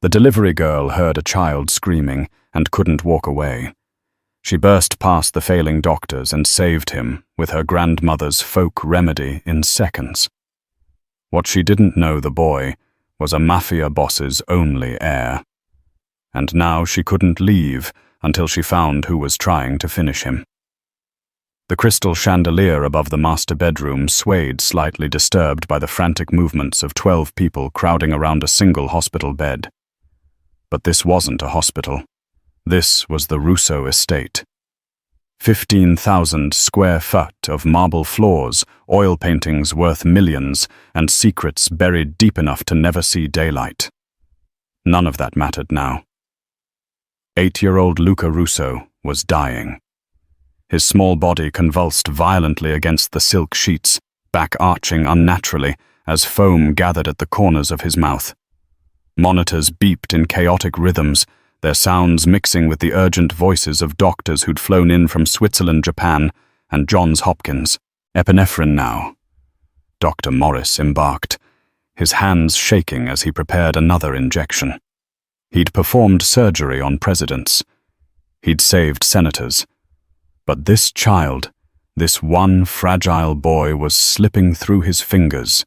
The delivery girl heard a child screaming and couldn't walk away. She burst past the failing doctors and saved him with her grandmother's folk remedy in seconds. What she didn't know, the boy was a mafia boss's only heir. And now she couldn't leave until she found who was trying to finish him. The crystal chandelier above the master bedroom swayed, slightly disturbed by the frantic movements of 12 people crowding around a single hospital bed. But this wasn't a hospital. This was the Russo estate. 15,000 square foot of marble floors, oil paintings worth millions, and secrets buried deep enough to never see daylight. None of that mattered now. 8-year-old Luca Russo was dying. His small body convulsed violently against the silk sheets, back arching unnaturally as foam gathered at the corners of his mouth. Monitors beeped in chaotic rhythms, their sounds mixing with the urgent voices of doctors who'd flown in from Switzerland, Japan, and Johns Hopkins. Epinephrine now. Dr. Morris embarked, his hands shaking as he prepared another injection. He'd performed surgery on presidents. He'd saved senators. But this child, this one fragile boy, was slipping through his fingers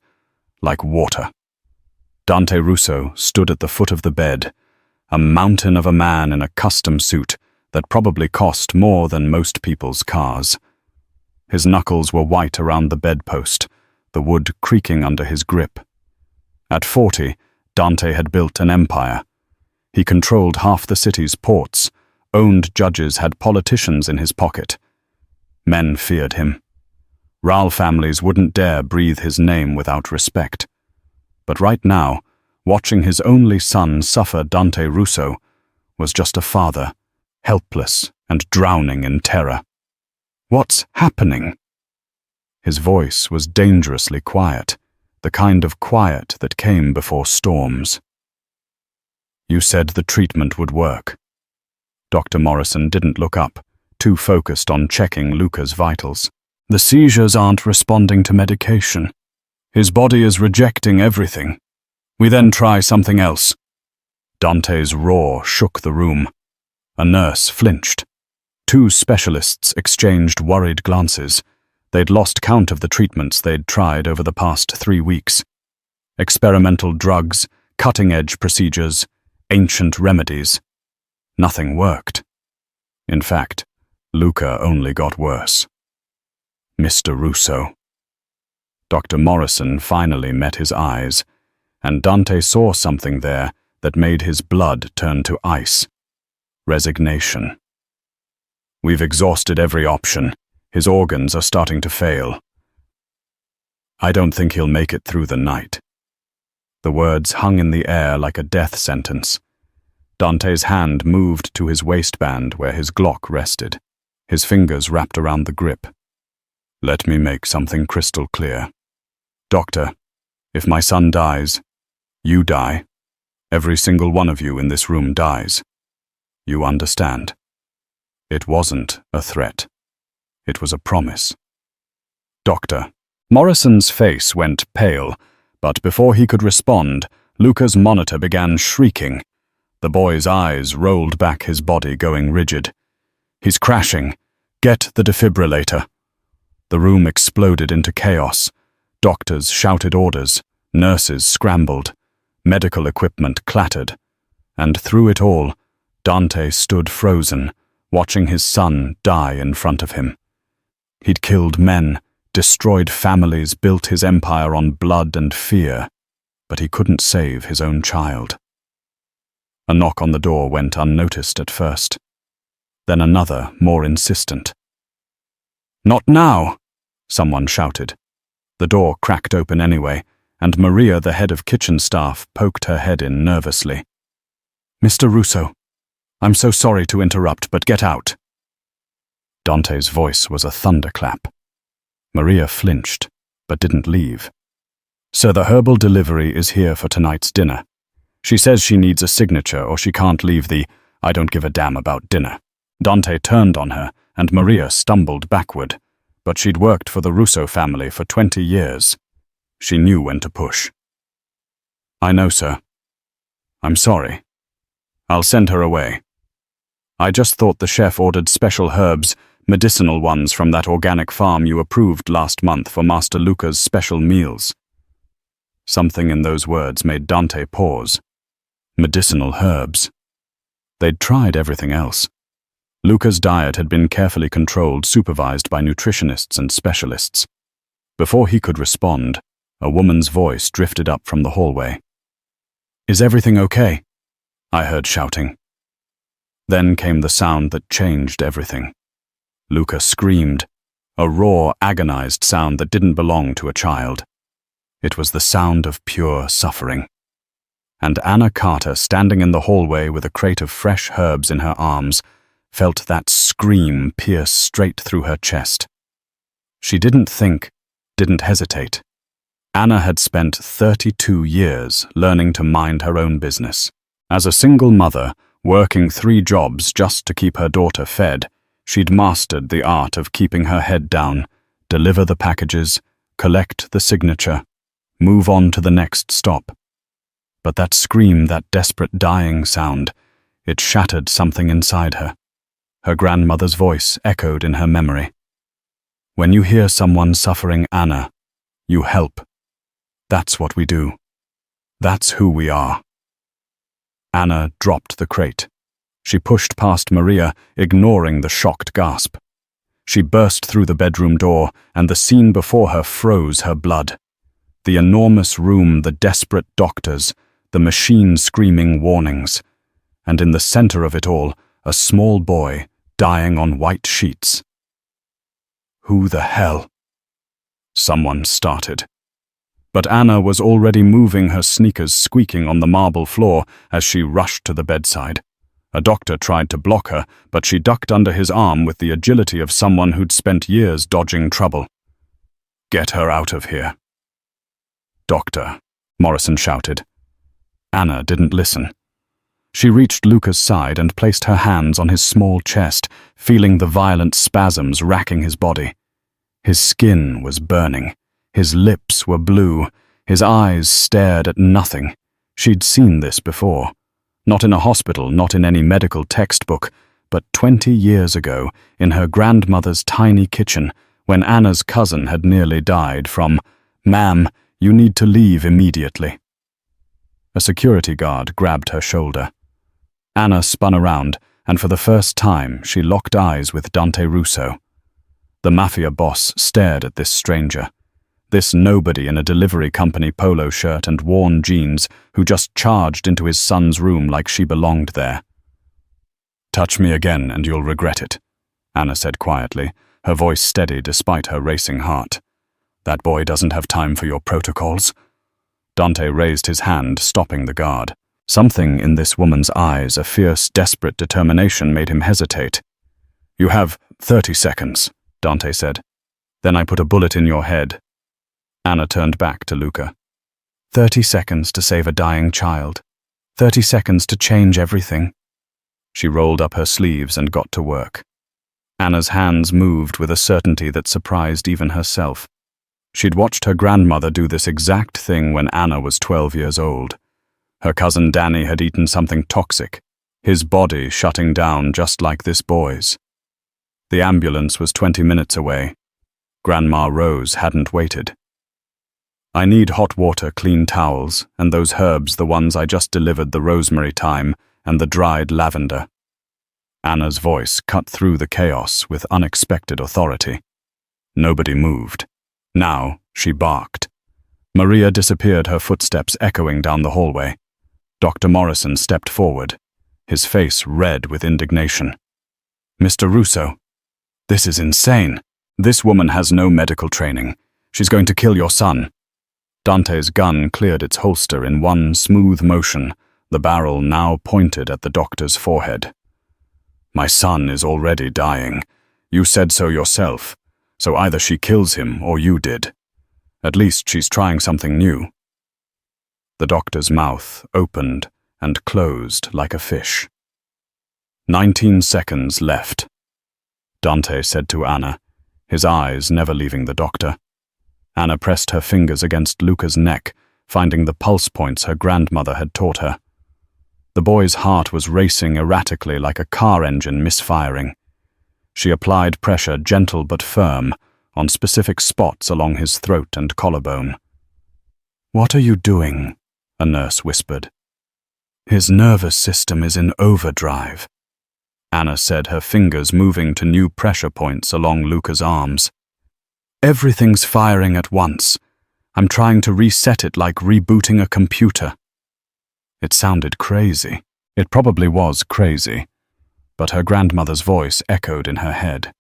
like water. Dante Russo stood at the foot of the bed, a mountain of a man in a custom suit that probably cost more than most people's cars. His knuckles were white around the bedpost, the wood creaking under his grip. At 40, Dante had built an empire. He controlled half the city's ports, owned judges, had politicians in his pocket. Men feared him. Ral families wouldn't dare breathe his name without respect. But right now, watching his only son suffer, Dante Russo was just a father, helpless and drowning in terror. What's happening? His voice was dangerously quiet, the kind of quiet that came before storms. You said the treatment would work. Dr. Morrison didn't look up, too focused on checking Luca's vitals. The seizures aren't responding to medication. His body is rejecting everything. We then try something else. Dante's roar shook the room. A nurse flinched. 2 specialists exchanged worried glances. They'd lost count of the treatments they'd tried over the past 3 weeks. Experimental drugs, cutting-edge procedures, ancient remedies. Nothing worked. In fact, Luca only got worse. Mr. Russo. Dr. Morrison finally met his eyes, and Dante saw something there that made his blood turn to ice. Resignation. We've exhausted every option. His organs are starting to fail. I don't think he'll make it through the night. The words hung in the air like a death sentence. Dante's hand moved to his waistband where his Glock rested, his fingers wrapped around the grip. Let me make something crystal clear. Doctor, if my son dies, you die. Every single one of you in this room dies. You understand? It wasn't a threat. It was a promise. Doctor. Morrison's face went pale, but before he could respond, Luca's monitor began shrieking. The boy's eyes rolled back, his body going rigid. He's crashing. Get the defibrillator. The room exploded into chaos. Doctors shouted orders. Nurses scrambled. Medical equipment clattered. And through it all, Dante stood frozen, watching his son die in front of him. He'd killed men, destroyed families, built his empire on blood and fear, but he couldn't save his own child. A knock on the door went unnoticed at first. Then another, more insistent. Not now, someone shouted. The door cracked open anyway, and Maria, the head of kitchen staff, poked her head in nervously. Mr. Russo, I'm so sorry to interrupt, but get out. Dante's voice was a thunderclap. Maria flinched, but didn't leave. Sir, the herbal delivery is here for tonight's dinner. She says she needs a signature or she can't leave the I don't give a damn about dinner. Dante turned on her, and Maria stumbled backward, but she'd worked for the Russo family for 20 years. She knew when to push. I know, sir. I'm sorry. I'll send her away. I just thought the chef ordered special herbs, medicinal ones from that organic farm you approved last month for Master Luca's special meals. Something in those words made Dante pause. Medicinal herbs. They'd tried everything else. Luca's diet had been carefully controlled, supervised by nutritionists and specialists. Before he could respond, a woman's voice drifted up from the hallway. "Is everything okay?" I heard shouting. Then came the sound that changed everything. Luca screamed, a raw, agonized sound that didn't belong to a child. It was the sound of pure suffering. And Anna Carter, standing in the hallway with a crate of fresh herbs in her arms, felt that scream pierce straight through her chest. She didn't think, didn't hesitate. Anna had spent 32 years learning to mind her own business. As a single mother, working 3 jobs just to keep her daughter fed, she'd mastered the art of keeping her head down, deliver the packages, collect the signature, move on to the next stop. But that scream, that desperate dying sound, it shattered something inside her. Her grandmother's voice echoed in her memory. "When you hear someone suffering, Anna, you help. That's what we do. That's who we are." Anna dropped the crate. She pushed past Maria, ignoring the shocked gasp. She burst through the bedroom door, and the scene before her froze her blood. The enormous room, the desperate doctors, the machine screaming warnings, and in the center of it all, a small boy dying on white sheets. Who the hell? Someone started. But Anna was already moving, her sneakers squeaking on the marble floor as she rushed to the bedside. A doctor tried to block her, but she ducked under his arm with the agility of someone who'd spent years dodging trouble. "Get her out of here." "Doctor," Morrison shouted. Anna didn't listen. She reached Luca's side and placed her hands on his small chest, feeling the violent spasms racking his body. His skin was burning. His lips were blue. His eyes stared at nothing. She'd seen this before. Not in a hospital, not in any medical textbook, but 20 years ago, in her grandmother's tiny kitchen, when Anna's cousin had nearly died from, "Ma'am, you need to leave immediately." A security guard grabbed her shoulder. Anna spun around, and for the first time she locked eyes with Dante Russo. The Mafia boss stared at this stranger. This nobody in a delivery company polo shirt and worn jeans who just charged into his son's room like she belonged there. "Touch me again and you'll regret it," Anna said quietly, her voice steady despite her racing heart. "That boy doesn't have time for your protocols." Dante raised his hand, stopping the guard. Something in this woman's eyes, a fierce, desperate determination, made him hesitate. "You have 30 seconds, Dante said. "Then I put a bullet in your head." Anna turned back to Luca. 30 seconds to save a dying child. 30 seconds to change everything." She rolled up her sleeves and got to work. Anna's hands moved with a certainty that surprised even herself. She'd watched her grandmother do this exact thing when Anna was 12 years old. Her cousin Danny had eaten something toxic, his body shutting down just like this boy's. The ambulance was 20 minutes away. Grandma Rose hadn't waited. "I need hot water, clean towels, and those herbs, the ones I just delivered, the rosemary thyme and the dried lavender." Anna's voice cut through the chaos with unexpected authority. Nobody moved. Now she barked. Maria disappeared, her footsteps echoing down the hallway. Dr. Morrison stepped forward, his face red with indignation. "Mr. Russo, this is insane. This woman has no medical training. She's going to kill your son." Dante's gun cleared its holster in one smooth motion, the barrel now pointed at the doctor's forehead. "My son is already dying. You said so yourself. So either she kills him or you did. At least she's trying something new." The doctor's mouth opened and closed like a fish. 19 seconds left, Dante said to Anna, his eyes never leaving the doctor. Anna pressed her fingers against Luca's neck, finding the pulse points her grandmother had taught her. The boy's heart was racing erratically like a car engine misfiring. She applied pressure, gentle but firm, on specific spots along his throat and collarbone. "What are you doing?" a nurse whispered. "His nervous system is in overdrive," Anna said, her fingers moving to new pressure points along Luca's arms. "Everything's firing at once. I'm trying to reset it like rebooting a computer." It sounded crazy. It probably was crazy, but her grandmother's voice echoed in her head.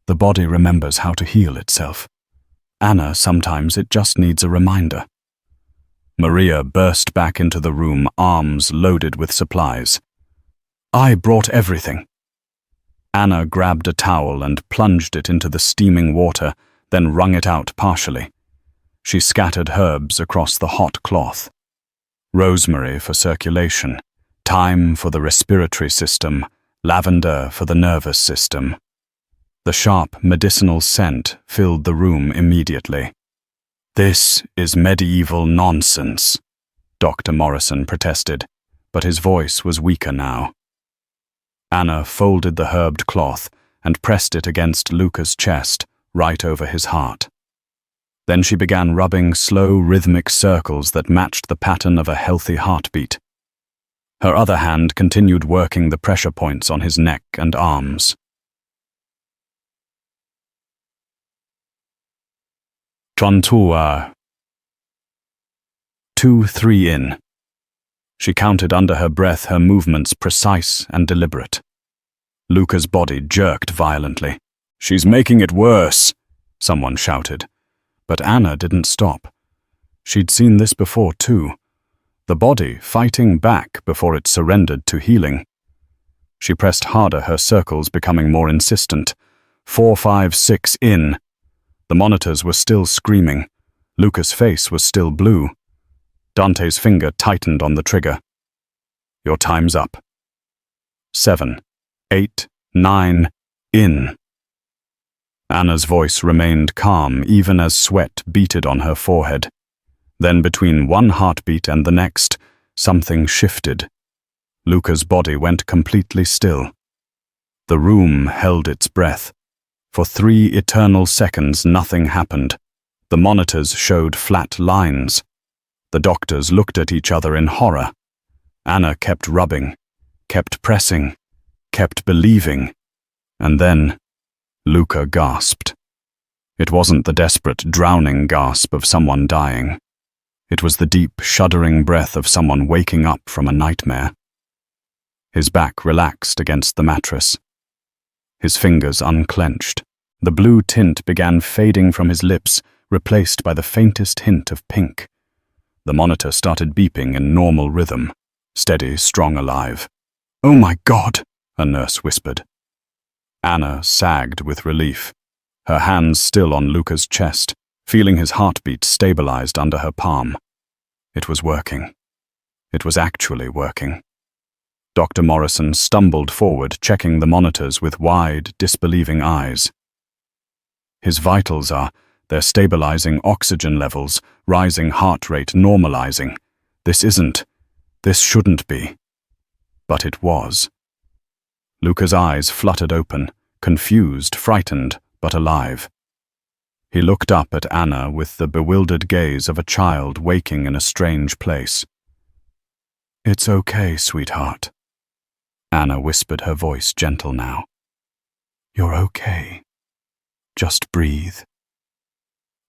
The body remembers how to heal itself. Anna, sometimes it just needs a reminder. Maria burst back into the room, arms loaded with supplies. "I brought everything." Anna grabbed a towel and plunged it into the steaming water, then wrung it out partially. She scattered herbs across the hot cloth. Rosemary for circulation, thyme for the respiratory system, lavender for the nervous system. The sharp medicinal scent filled the room immediately. "This is medieval nonsense," Dr. Morrison protested, but his voice was weaker now. Anna folded the herbed cloth and pressed it against Luca's chest, right over his heart. Then she began rubbing slow, rhythmic circles that matched the pattern of a healthy heartbeat. Her other hand continued working the pressure points on his neck and arms. "Trontua." 2-3 in. She counted under her breath, her movements precise and deliberate. Luca's body jerked violently. "She's making it worse," someone shouted. But Anna didn't stop. She'd seen this before too. The body fighting back before it surrendered to healing. She pressed harder, her circles becoming more insistent. 4, 5, 6 in. The monitors were still screaming. Luca's face was still blue. Dante's finger tightened on the trigger. "Your time's up." 7, 8, 9, in. Anna's voice remained calm even as sweat beaded on her forehead. Then between one heartbeat and the next, something shifted. Luca's body went completely still. The room held its breath. For 3 eternal seconds nothing happened. The monitors showed flat lines. The doctors looked at each other in horror. Anna kept rubbing, kept pressing, kept believing. And then Luca gasped. It wasn't the desperate, drowning gasp of someone dying. It was the deep, shuddering breath of someone waking up from a nightmare. His back relaxed against the mattress. His fingers unclenched. The blue tint began fading from his lips, replaced by the faintest hint of pink. The monitor started beeping in normal rhythm, steady, strong, alive. "Oh my God," a nurse whispered. Anna sagged with relief, her hands still on Luca's chest, feeling his heartbeat stabilized under her palm. It was working. It was actually working. Dr. Morrison stumbled forward, checking the monitors with wide, disbelieving eyes. "His vitals they're stabilizing oxygen levels, rising heart rate, normalizing. This shouldn't be." But it was. Luca's eyes fluttered open, confused, frightened, but alive. He looked up at Anna with the bewildered gaze of a child waking in a strange place. "It's okay, sweetheart," Anna whispered, her voice gentle now. "You're okay. Just breathe."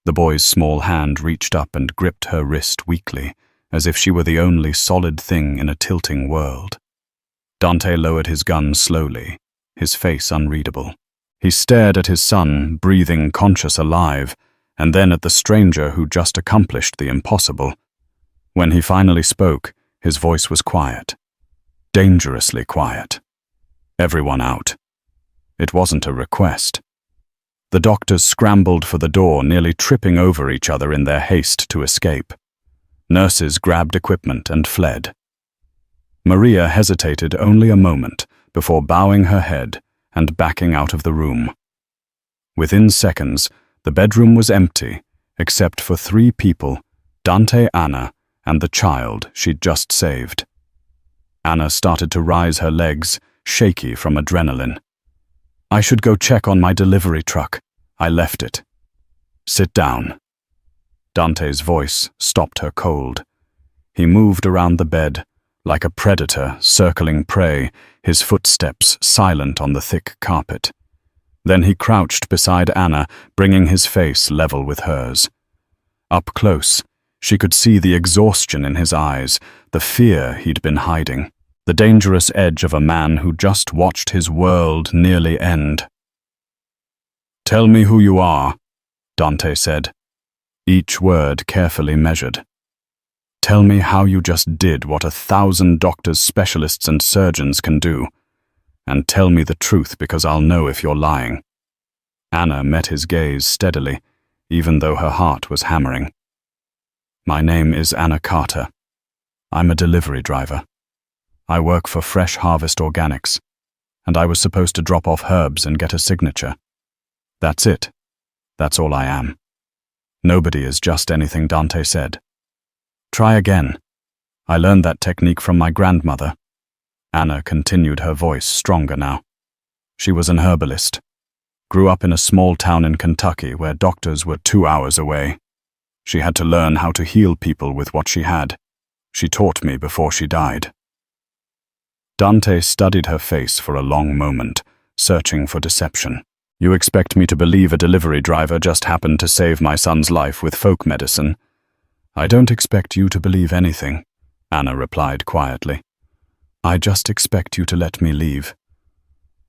The boy's small hand reached up and gripped her wrist weakly, as if she were the only solid thing in a tilting world. Dante lowered his gun slowly, his face unreadable. He stared at his son, breathing, conscious, alive, and then at the stranger who just accomplished the impossible. When he finally spoke, his voice was quiet. Dangerously quiet. Everyone out. It wasn't a request. The doctors scrambled for the door, nearly tripping over each other in their haste to escape. Nurses grabbed equipment and fled. Maria hesitated only a moment before bowing her head and backing out of the room. Within seconds, the bedroom was empty, except for 3 people, Dante, Anna, and the child she'd just saved. Anna started to rise her legs, shaky from adrenaline. I should go check on my delivery truck. I left it. Sit down. Dante's voice stopped her cold. He moved around the bed, like a predator circling prey, his footsteps silent on the thick carpet. Then he crouched beside Anna, bringing his face level with hers. Up close, she could see the exhaustion in his eyes, the fear he'd been hiding, the dangerous edge of a man who just watched his world nearly end. Tell me who you are, Dante said, each word carefully measured. Tell me how you just did what 1,000 doctors, specialists, and surgeons can do. And tell me the truth, because I'll know if you're lying. Anna met his gaze steadily, even though her heart was hammering. My name is Anna Carter. I'm a delivery driver. I work for Fresh Harvest Organics, and I was supposed to drop off herbs and get a signature. That's it. That's all I am. Nobody is just anything, Dante said. Try again. I learned that technique from my grandmother. Anna continued, her voice stronger now. She was an herbalist. Grew up in a small town in Kentucky where doctors were 2 hours away. She had to learn how to heal people with what she had. She taught me before she died. Dante studied her face for a long moment, searching for deception. You expect me to believe a delivery driver just happened to save my son's life with folk medicine? I don't expect you to believe anything, Anna replied quietly. I just expect you to let me leave.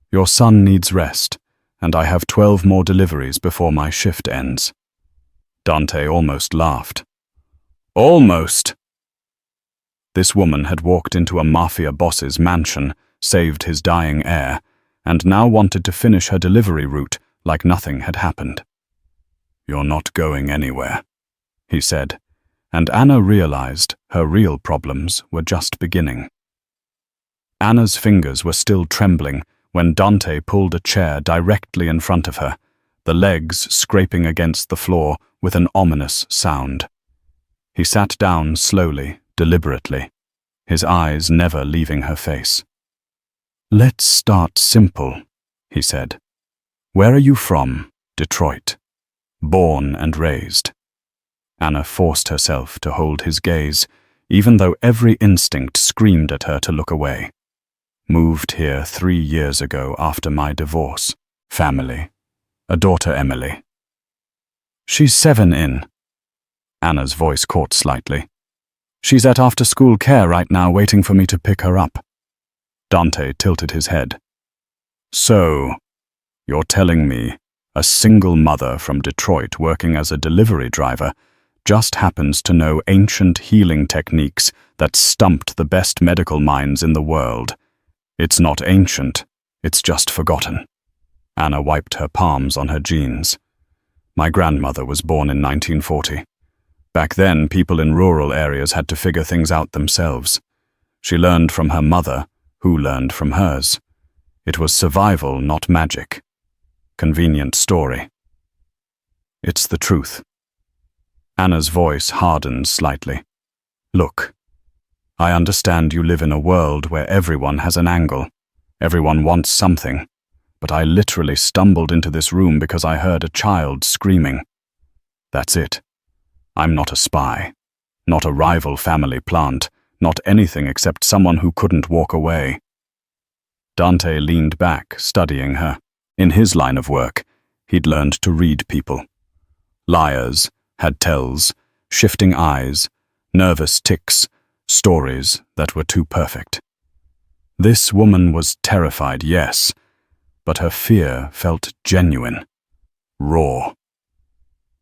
Your son needs rest, and I have 12 more deliveries before my shift ends. Dante almost laughed. Almost! This woman had walked into a Mafia boss's mansion, saved his dying heir, and now wanted to finish her delivery route like nothing had happened. You're not going anywhere, he said, and Anna realized her real problems were just beginning. Anna's fingers were still trembling when Dante pulled a chair directly in front of her, the legs scraping against the floor with an ominous sound. He sat down slowly, deliberately, his eyes never leaving her face. Let's start simple, he said. Where are you from? Detroit. Born and raised. Anna forced herself to hold his gaze, even though every instinct screamed at her to look away. Moved here 3 years ago after my divorce. Family. A daughter, Emily. She's 7 in. Anna's voice caught slightly. She's at after-school care right now, waiting for me to pick her up. Dante tilted his head. So, you're telling me a single mother from Detroit working as a delivery driver just happens to know ancient healing techniques that stumped the best medical minds in the world. It's not ancient, it's just forgotten. Anna wiped her palms on her jeans. My grandmother was born in 1940. Back then, people in rural areas had to figure things out themselves. She learned from her mother, who learned from hers. It was survival, not magic. Convenient story. It's the truth. Anna's voice hardened slightly. Look, I understand you live in a world where everyone has an angle. Everyone wants something. But I literally stumbled into this room because I heard a child screaming. That's it. I'm not a spy. Not a rival family plant. Not anything except someone who couldn't walk away. Dante leaned back, studying her. In his line of work, he'd learned to read people. Liars, had tells, shifting eyes, nervous tics, stories that were too perfect. This woman was terrified, yes, but her fear felt genuine, raw.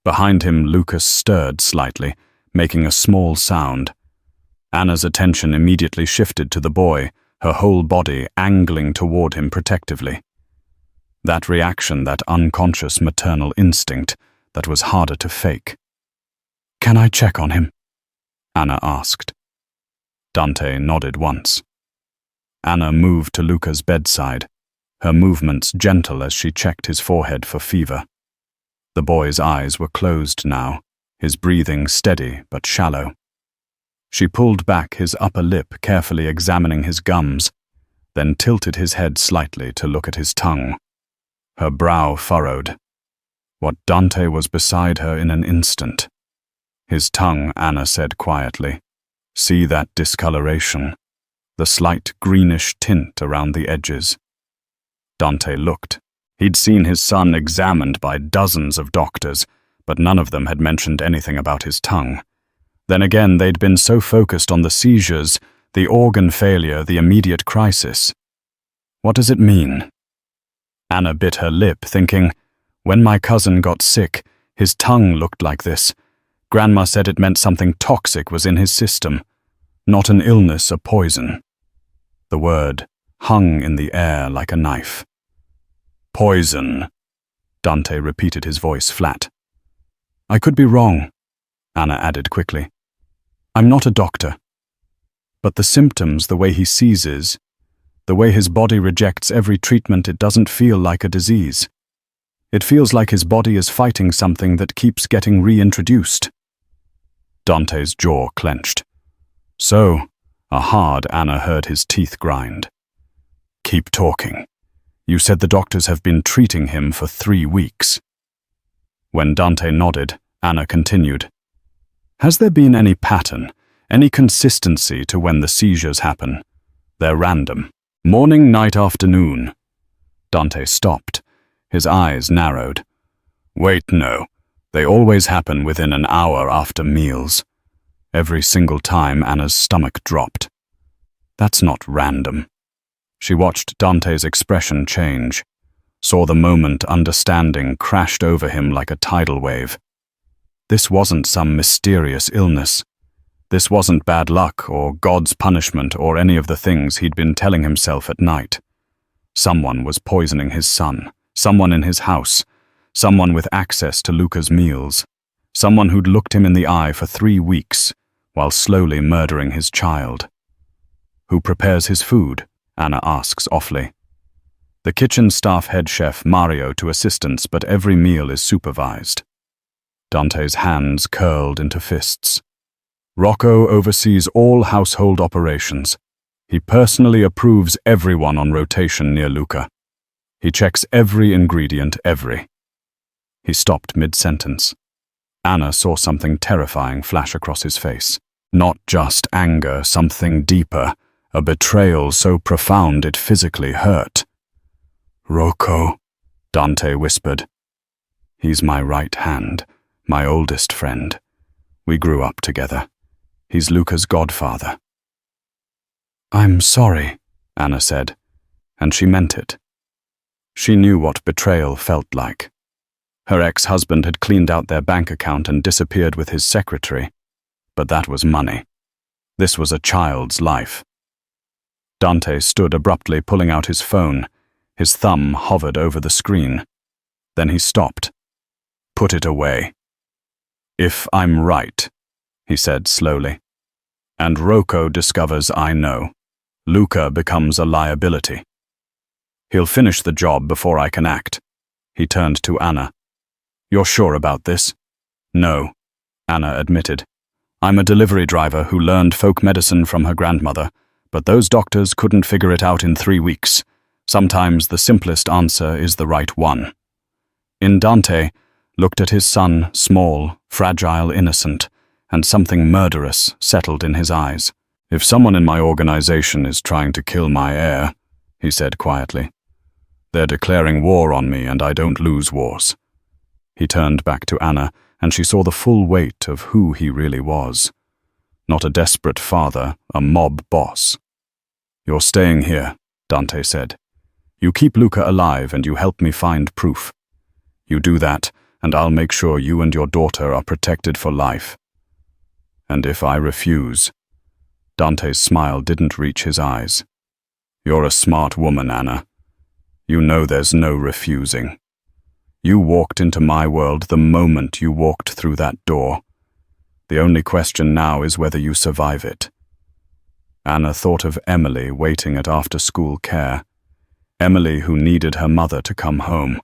Behind him, Luca stirred slightly, making a small sound. Anna's attention immediately shifted to the boy, her whole body angling toward him protectively. That reaction, that unconscious maternal instinct that was harder to fake. Can I check on him? Anna asked. Dante nodded once. Anna moved to Luca's bedside, her movements gentle as she checked his forehead for fever. The boy's eyes were closed now, his breathing steady but shallow. She pulled back his upper lip, carefully examining his gums, then tilted his head slightly to look at his tongue. Her brow furrowed. What Dante was beside her in an instant. His tongue, Anna said quietly. See that discoloration, the slight greenish tint around the edges. Dante looked. He'd seen his son examined by dozens of doctors, but none of them had mentioned anything about his tongue. Then again, they'd been so focused on the seizures, the organ failure, the immediate crisis. What does it mean? Anna bit her lip, thinking, when my cousin got sick, his tongue looked like this. Grandma said it meant something toxic was in his system. Not an illness, a poison. The word hung in the air like a knife. Poison, Dante repeated, his voice flat. I could be wrong, Anna added quickly. I'm not a doctor. But the symptoms, the way he seizes, the way his body rejects every treatment, it doesn't feel like a disease. It feels like his body is fighting something that keeps getting reintroduced. Dante's jaw clenched. So, a hard Anna heard his teeth grind. Keep talking. You said the doctors have been treating him for 3 weeks. When Dante nodded, Anna continued. Has there been any pattern, any consistency to when the seizures happen? They're random. Morning, night, afternoon. Dante stopped. His eyes narrowed. Wait, no. They always happen within an hour after meals. Every single time Anna's stomach dropped. That's not random. She watched Dante's expression change, saw the moment understanding crashed over him like a tidal wave. This wasn't some mysterious illness. This wasn't bad luck or God's punishment or any of the things he'd been telling himself at night. Someone was poisoning his son, someone in his house, someone with access to Luca's meals, someone who'd looked him in the eye for 3 weeks while slowly murdering his child. Who prepares his food? Anna asks awfully. The kitchen staff head chef Mario to assistants, but every meal is supervised. Dante's hands curled into fists. Rocco oversees all household operations. He personally approves everyone on rotation near Luca. He checks every ingredient, He stopped mid-sentence. Anna saw something terrifying flash across his face. Not just anger, something deeper, a betrayal so profound it physically hurt. Rocco, Dante whispered. He's my right hand, my oldest friend. We grew up together. He's Luca's godfather. I'm sorry, Anna said, and she meant it. She knew what betrayal felt like. Her ex-husband had cleaned out their bank account and disappeared with his secretary. But that was money. This was a child's life. Dante stood abruptly, pulling out his phone. His thumb hovered over the screen. Then he stopped. Put it away. If I'm right, he said slowly, and Rocco discovers I know, Luca becomes a liability. He'll finish the job before I can act. He turned to Anna. You're sure about this? No, Anna admitted. I'm a delivery driver who learned folk medicine from her grandmother, but those doctors couldn't figure it out in 3 weeks. Sometimes the simplest answer is the right one. In Dante looked at his son, small, fragile, innocent, and something murderous settled in his eyes. If someone in my organization is trying to kill my heir, he said quietly, they're declaring war on me and I don't lose wars. He turned back to Anna, and she saw the full weight of who he really was. Not a desperate father, a mob boss. You're staying here, Dante said. You keep Luca alive and you help me find proof. You do that, and I'll make sure you and your daughter are protected for life. And if I refuse? Dante's smile didn't reach his eyes. You're a smart woman, Anna. You know there's no refusing. You walked into my world the moment you walked through that door. The only question now is whether you survive it. Anna thought of Emily waiting at after-school care. Emily who needed her mother to come home.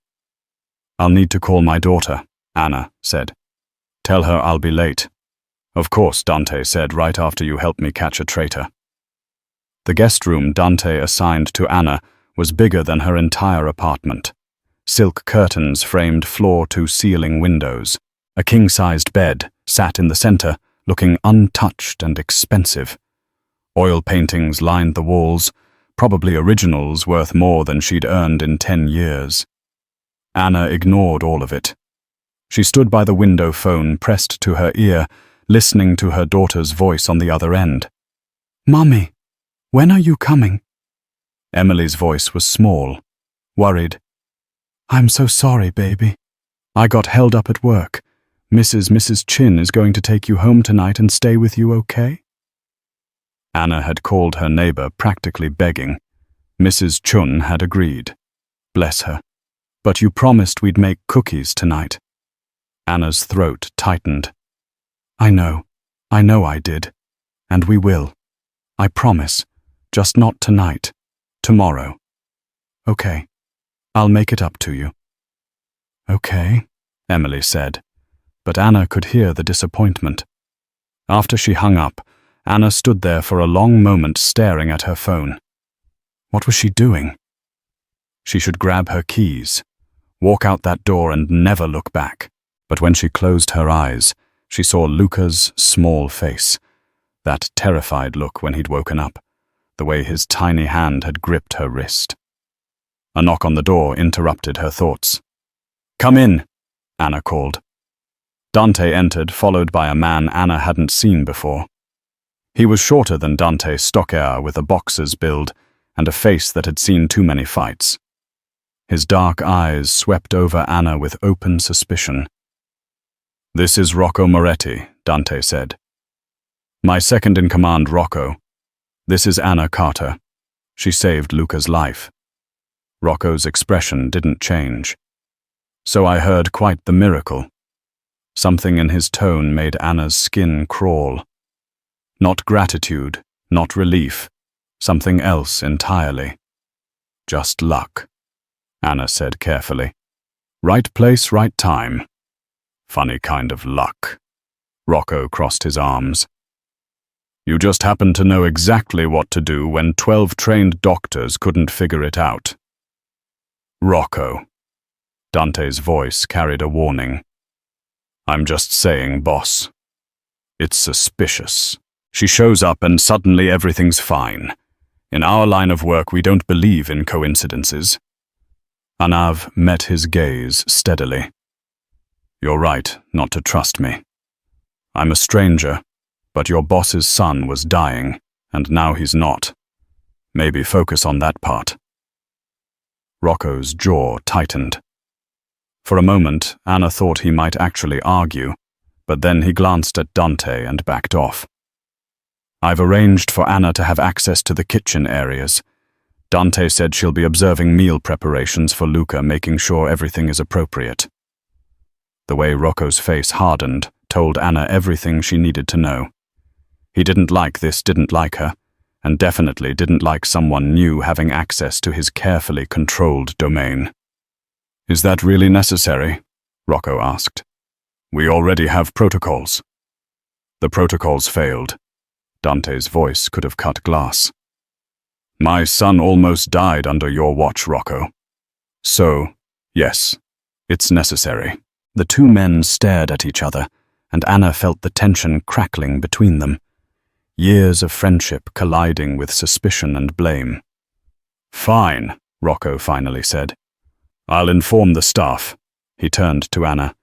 I'll need to call my daughter, Anna said. Tell her I'll be late. Of course, Dante said right after you helped me catch a traitor. The guest room Dante assigned to Anna was bigger than her entire apartment. Silk curtains framed floor-to-ceiling windows. A king-sized bed sat in the center, looking untouched and expensive. Oil paintings lined the walls, probably originals worth more than she'd earned in 10 years. Anna ignored all of it. She stood by the window phone pressed to her ear, listening to her daughter's voice on the other end. "Mommy, when are you coming?" Emily's voice was small, worried. "I'm so sorry, baby. I got held up at work. Mrs. Chin is going to take you home tonight and stay with you, okay?" Anna had called her neighbor, practically begging. Mrs. Chun had agreed. Bless her. "But you promised we'd make cookies tonight." Anna's throat tightened. I know I did. And we will. I promise. Just not tonight. Tomorrow." "Okay. I'll make it up to you." "Okay," Emily said, but Anna could hear the disappointment. After she hung up, Anna stood there for a long moment staring at her phone. What was she doing? She should grab her keys, walk out that door and never look back. But when she closed her eyes, she saw Luca's small face, that terrified look when he'd woken up, the way his tiny hand had gripped her wrist. A knock on the door interrupted her thoughts. "Come in," Anna called. Dante entered, followed by a man Anna hadn't seen before. He was shorter than Dante's stock heir, with a boxer's build and a face that had seen too many fights. His dark eyes swept over Anna with open suspicion. "This is Rocco Moretti," Dante said. "My second-in-command, Rocco. This is Anna Carter. She saved Luca's life." Rocco's expression didn't change. "So I heard quite the miracle." Something in his tone made Anna's skin crawl. Not gratitude, not relief, something else entirely. "Just luck," Anna said carefully. "Right place, right time." "Funny kind of luck." Rocco crossed his arms. "You just happened to know exactly what to do when 12 trained doctors couldn't figure it out." "Rocco." Dante's voice carried a warning. "I'm just saying, boss. It's suspicious. She shows up and suddenly everything's fine. In our line of work, we don't believe in coincidences." Anav met his gaze steadily. "You're right not to trust me. I'm a stranger, but your boss's son was dying, and now he's not. Maybe focus on that part." Rocco's jaw tightened. For a moment, Anna thought he might actually argue, but then he glanced at Dante and backed off. "I've arranged for Anna to have access to the kitchen areas. Dante said she'll be observing meal preparations for Luca, making sure everything is appropriate." The way Rocco's face hardened told Anna everything she needed to know. He didn't like this, didn't like her, and definitely didn't like someone new having access to his carefully controlled domain. "Is that really necessary?" Rocco asked. "We already have protocols." "The protocols failed." Dante's voice could have cut glass. "My son almost died under your watch, Rocco. So, yes, it's necessary." The two men stared at each other, and Anna felt the tension crackling between them. Years of friendship colliding with suspicion and blame. "Fine," Rocco finally said. "I'll inform the staff." He turned to Anna.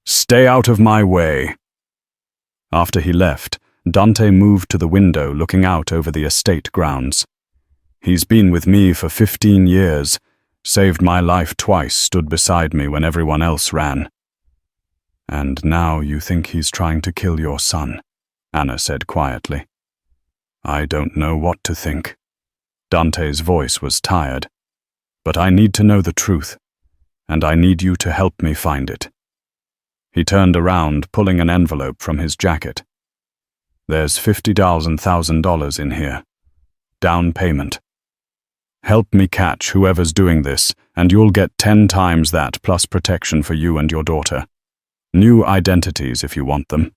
"Stay out of my way." After he left, Dante moved to the window looking out over the estate grounds. "He's been with me for 15 years, saved my life twice, stood beside me when everyone else ran." "And now you think he's trying to kill your son," Anna said quietly. "I don't know what to think." Dante's voice was tired. "But I need to know the truth, and I need you to help me find it." He turned around, pulling an envelope from his jacket. "There's $50,000 in here. Down payment. Help me catch whoever's doing this, and you'll get 10 times that plus protection for you and your daughter. New identities if you want them.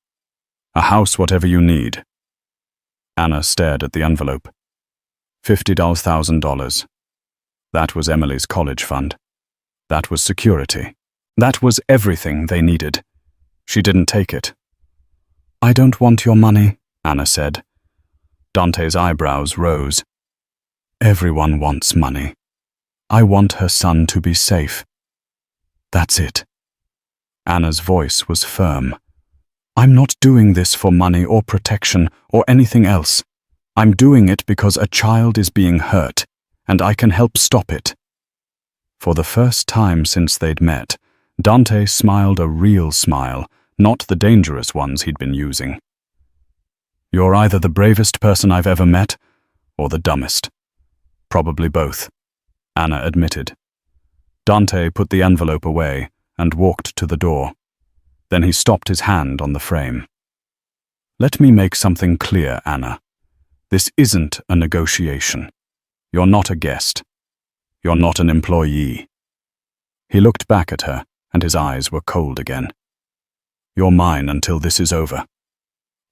A house, whatever you need. Anna stared at the envelope. $50,000. That was Emily's college fund. That was security. That was everything they needed. She didn't take it. I don't want your money, Anna said. Dante's eyebrows rose. Everyone wants money. I want her son to be safe. That's it. Anna's voice was firm. I'm not doing this for money or protection or anything else. I'm doing it because a child is being hurt, and I can help stop it. For the first time since they'd met, Dante smiled a real smile, not the dangerous ones he'd been using. You're either the bravest person I've ever met, or the dumbest. Probably both, Anna admitted. Dante put the envelope away and walked to the door. Then he stopped his hand on the frame. Let me make something clear, Anna. This isn't a negotiation. You're not a guest. You're not an employee. He looked back at her, and his eyes were cold again. You're mine until this is over.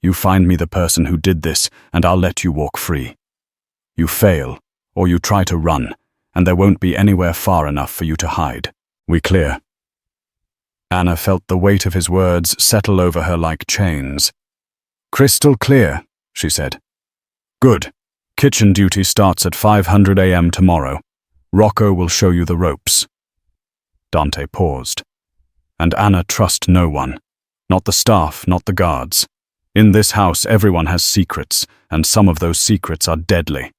You find me the person who did this, and I'll let you walk free. You fail, or you try to run, and there won't be anywhere far enough for you to hide. We clear? Anna felt the weight of his words settle over her like chains. Crystal clear, she said. Good. Kitchen duty starts at 5:00 a.m. tomorrow. Rocco will show you the ropes. Dante paused. And Anna, trust no one. Not the staff, not the guards. In this house, everyone has secrets, and some of those secrets are deadly.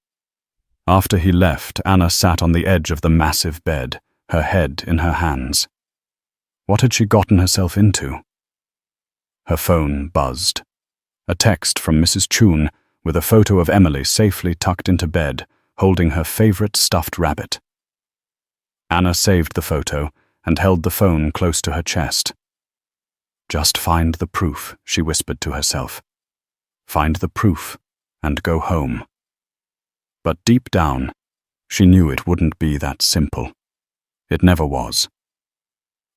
After he left, Anna sat on the edge of the massive bed, her head in her hands. What had she gotten herself into? Her phone buzzed. A text from Mrs. Chun with a photo of Emily safely tucked into bed, holding her favorite stuffed rabbit. Anna saved the photo and held the phone close to her chest. Just find the proof, she whispered to herself. Find the proof and go home. But deep down, she knew it wouldn't be that simple. It never was.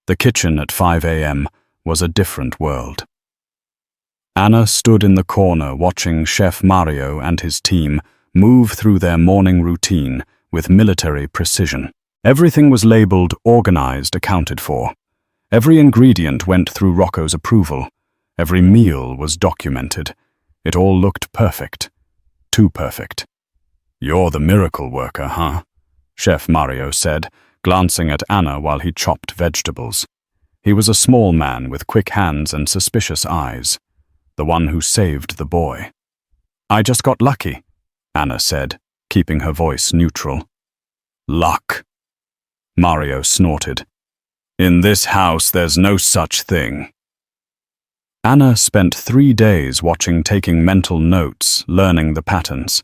The kitchen at 5 a.m. was a different world. Anna stood in the corner watching Chef Mario and his team move through their morning routine with military precision. Everything was labeled, organized, accounted for. Every ingredient went through Rocco's approval. Every meal was documented. It all looked perfect. Too perfect. You're the miracle worker, huh? Chef Mario said, glancing at Anna while he chopped vegetables. He was a small man with quick hands and suspicious eyes. The one who saved the boy. I just got lucky, Anna said, keeping her voice neutral. Luck. Mario snorted. In this house, there's no such thing. Anna spent 3 days taking mental notes, learning the patterns.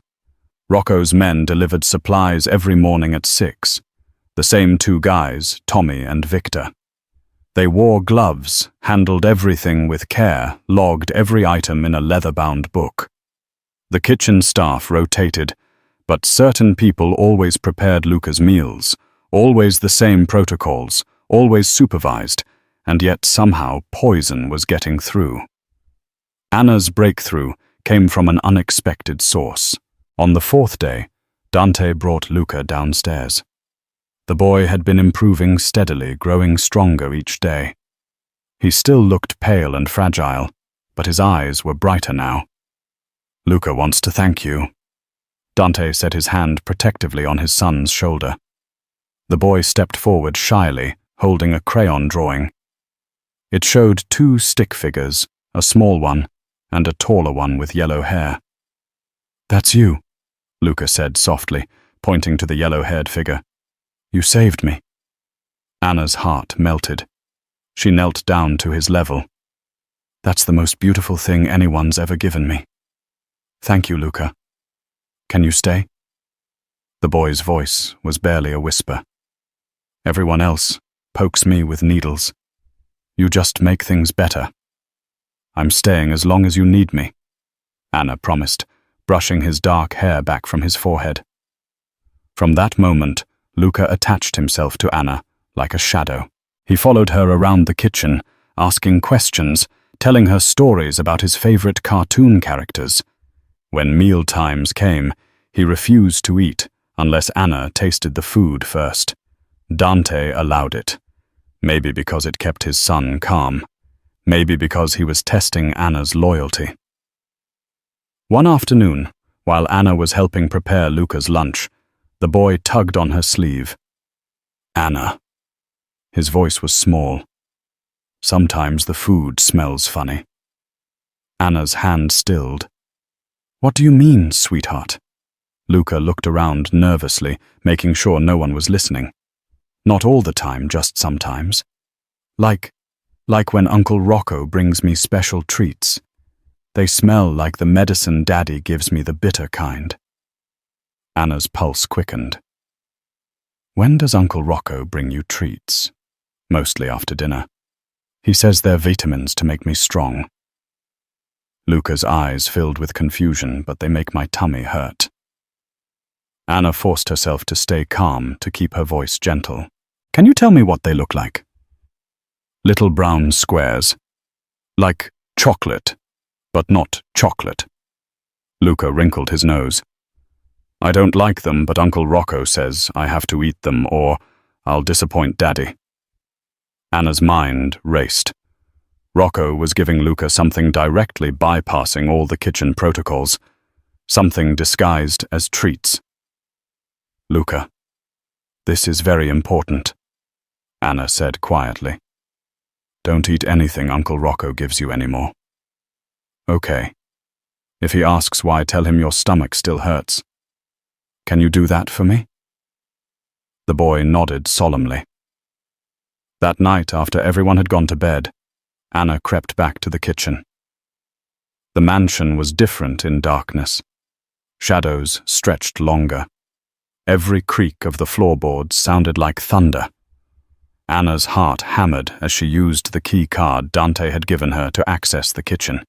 Rocco's men delivered supplies every morning at 6. The same 2 guys, Tommy and Victor. They wore gloves, handled everything with care, logged every item in a leather-bound book. The kitchen staff rotated, but certain people always prepared Luca's meals, always the same protocols, always supervised, and yet somehow poison was getting through. Anna's breakthrough came from an unexpected source. On the 4th day, Dante brought Luca downstairs. The boy had been improving steadily, growing stronger each day. He still looked pale and fragile, but his eyes were brighter now. Luca wants to thank you. Dante set his hand protectively on his son's shoulder. The boy stepped forward shyly, holding a crayon drawing. It showed 2 stick figures, a small one and a taller one with yellow hair. That's you, Luca said softly, pointing to the yellow-haired figure. You saved me. Anna's heart melted. She knelt down to his level. That's the most beautiful thing anyone's ever given me. Thank you, Luca. Can you stay? The boy's voice was barely a whisper. Everyone else pokes me with needles. You just make things better. I'm staying as long as you need me, Anna promised, brushing his dark hair back from his forehead. From that moment, Luca attached himself to Anna like a shadow. He followed her around the kitchen, asking questions, telling her stories about his favorite cartoon characters. When meal times came, he refused to eat unless Anna tasted the food first. Dante allowed it. Maybe because it kept his son calm. Maybe because he was testing Anna's loyalty. One afternoon, while Anna was helping prepare Luca's lunch, the boy tugged on her sleeve. "Anna." His voice was small. "Sometimes the food smells funny." Anna's hand stilled. "What do you mean, sweetheart?" Luca looked around nervously, making sure no one was listening. "Not all the time, just sometimes. Like when Uncle Rocco brings me special treats. They smell like the medicine Daddy gives me, the bitter kind." Anna's pulse quickened. "When does Uncle Rocco bring you treats?" "Mostly after dinner. He says they're vitamins to make me strong." Luca's eyes filled with confusion, but they make my tummy hurt. Anna forced herself to stay calm, to keep her voice gentle. "Can you tell me what they look like?" "Little brown squares. Like chocolate, but not chocolate." Luca wrinkled his nose. "I don't like them, but Uncle Rocco says I have to eat them or I'll disappoint Daddy." Anna's mind raced. Rocco was giving Luca something directly bypassing all the kitchen protocols, something disguised as treats. "Luca, this is very important," Anna said quietly. "Don't eat anything Uncle Rocco gives you anymore." "Okay. If he asks why, tell him your stomach still hurts. Can you do that for me?" The boy nodded solemnly. That night, after everyone had gone to bed, Anna crept back to the kitchen. The mansion was different in darkness. Shadows stretched longer. Every creak of the floorboards sounded like thunder. Anna's heart hammered as she used the key card Dante had given her to access the kitchen.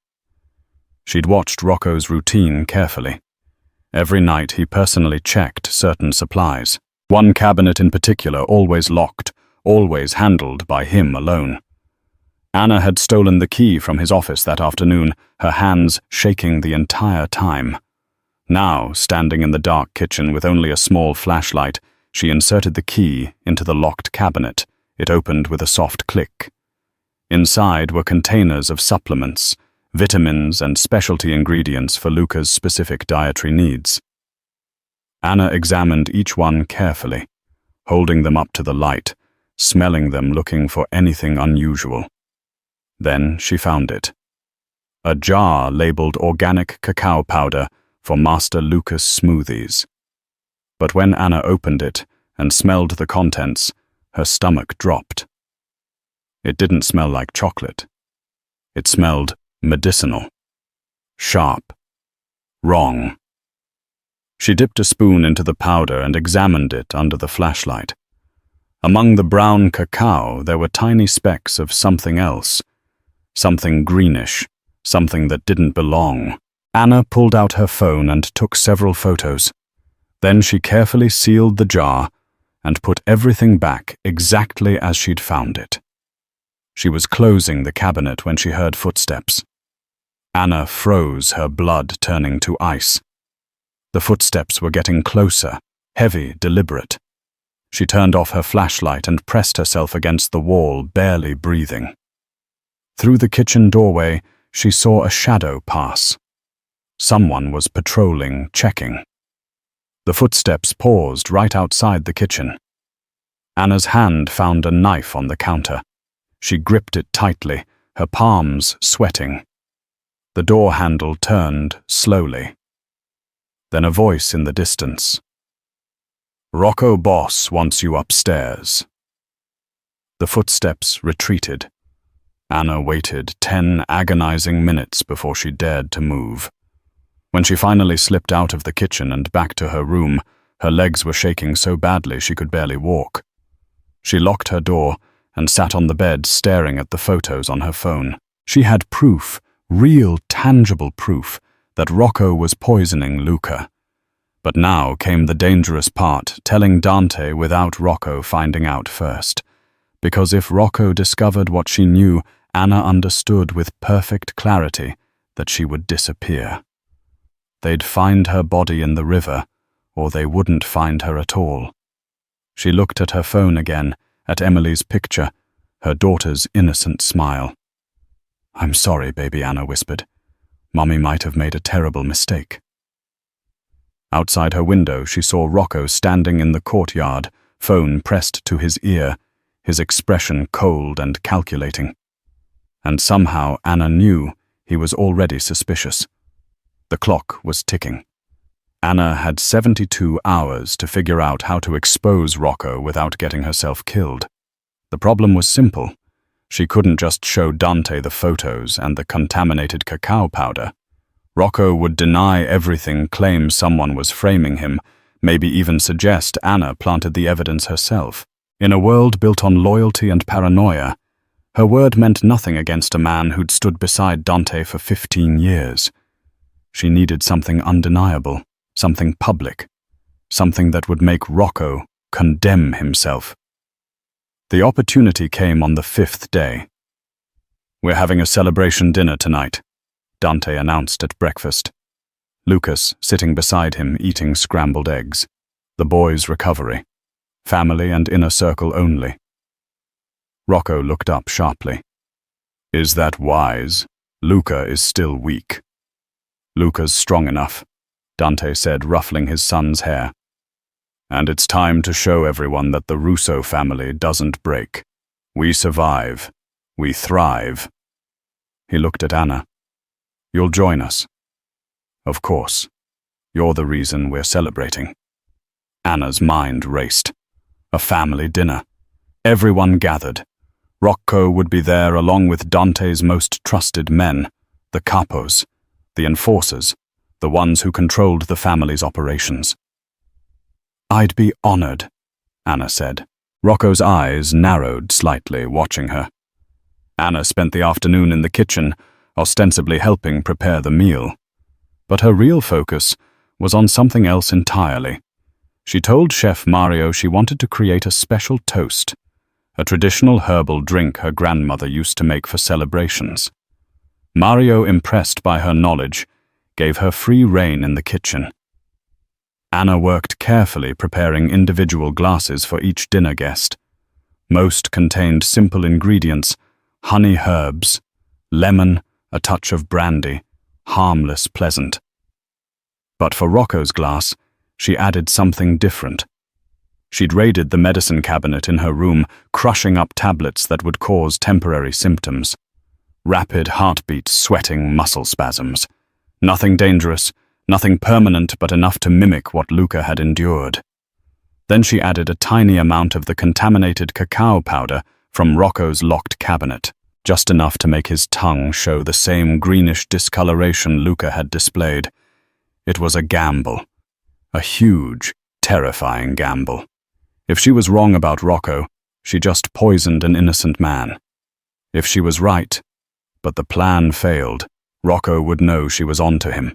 She'd watched Rocco's routine carefully. Every night he personally checked certain supplies. One cabinet in particular, always locked, always handled by him alone. Anna had stolen the key from his office that afternoon, her hands shaking the entire time. Now, standing in the dark kitchen with only a small flashlight, she inserted the key into the locked cabinet. It opened with a soft click. Inside were containers of supplements, vitamins and specialty ingredients for Luca's specific dietary needs. Anna examined each one carefully, holding them up to the light, smelling them, looking for anything unusual. Then she found it. A jar labeled organic cacao powder for Master Luca's smoothies. But when Anna opened it and smelled the contents, her stomach dropped. It didn't smell like chocolate. It smelled medicinal. Sharp. Wrong. She dipped a spoon into the powder and examined it under the flashlight. Among the brown cacao, there were tiny specks of something else. Something greenish. Something that didn't belong. Anna pulled out her phone and took several photos. Then she carefully sealed the jar and put everything back exactly as she'd found it. She was closing the cabinet when she heard footsteps. Anna froze, her blood turning to ice. The footsteps were getting closer, heavy, deliberate. She turned off her flashlight and pressed herself against the wall, barely breathing. Through the kitchen doorway, she saw a shadow pass. Someone was patrolling, checking. The footsteps paused right outside the kitchen. Anna's hand found a knife on the counter. She gripped it tightly, her palms sweating. The door handle turned slowly. Then a voice in the distance. "Rocco boss wants you upstairs." The footsteps retreated. Anna waited 10 agonizing minutes before she dared to move. When she finally slipped out of the kitchen and back to her room, her legs were shaking so badly she could barely walk. She locked her door and sat on the bed staring at the photos on her phone. She had proof, real, tangible proof, that Rocco was poisoning Luca. But now came the dangerous part, telling Dante without Rocco finding out first. Because if Rocco discovered what she knew, Anna understood with perfect clarity that she would disappear. They'd find her body in the river, or they wouldn't find her at all. She looked at her phone again, at Emily's picture, her daughter's innocent smile. "I'm sorry, baby," Anna whispered. "Mummy might have made a terrible mistake." Outside her window, she saw Rocco standing in the courtyard, phone pressed to his ear, his expression cold and calculating. And somehow Anna knew he was already suspicious. The clock was ticking. Anna had 72 hours to figure out how to expose Rocco without getting herself killed. The problem was simple. She couldn't just show Dante the photos and the contaminated cacao powder. Rocco would deny everything, claim someone was framing him, maybe even suggest Anna planted the evidence herself. In a world built on loyalty and paranoia, her word meant nothing against a man who'd stood beside Dante for 15 years. She needed something undeniable, something public, something that would make Rocco condemn himself. The opportunity came on the 5th day. "We're having a celebration dinner tonight," Dante announced at breakfast. Lucas sitting beside him eating scrambled eggs. The boy's recovery. Family and inner circle only. Rocco looked up sharply. "Is that wise? Luca is still weak." "Luca's strong enough," Dante said, ruffling his son's hair. "And it's time to show everyone that the Russo family doesn't break. We survive. We thrive." He looked at Anna. "You'll join us?" "Of course. You're the reason we're celebrating." Anna's mind raced. A family dinner. Everyone gathered. Rocco would be there along with Dante's most trusted men, the capos, the enforcers, the ones who controlled the family's operations. "I'd be honored," Anna said. Rocco's eyes narrowed slightly, watching her. Anna spent the afternoon in the kitchen, ostensibly helping prepare the meal. But her real focus was on something else entirely. She told Chef Mario she wanted to create a special toast, a traditional herbal drink her grandmother used to make for celebrations. Mario, impressed by her knowledge, gave her free rein in the kitchen. Anna worked carefully preparing individual glasses for each dinner guest. Most contained simple ingredients: honey herbs, lemon, a touch of brandy, harmless, pleasant. But for Rocco's glass, she added something different. She'd raided the medicine cabinet in her room, crushing up tablets that would cause temporary symptoms. Rapid heartbeat, sweating, muscle spasms. Nothing dangerous, nothing permanent, but enough to mimic what Luca had endured. Then she added a tiny amount of the contaminated cacao powder from Rocco's locked cabinet, just enough to make his tongue show the same greenish discoloration Luca had displayed. It was a gamble. A huge, terrifying gamble. If she was wrong about Rocco, she just poisoned an innocent man. If she was right, but the plan failed, Rocco would know she was onto him.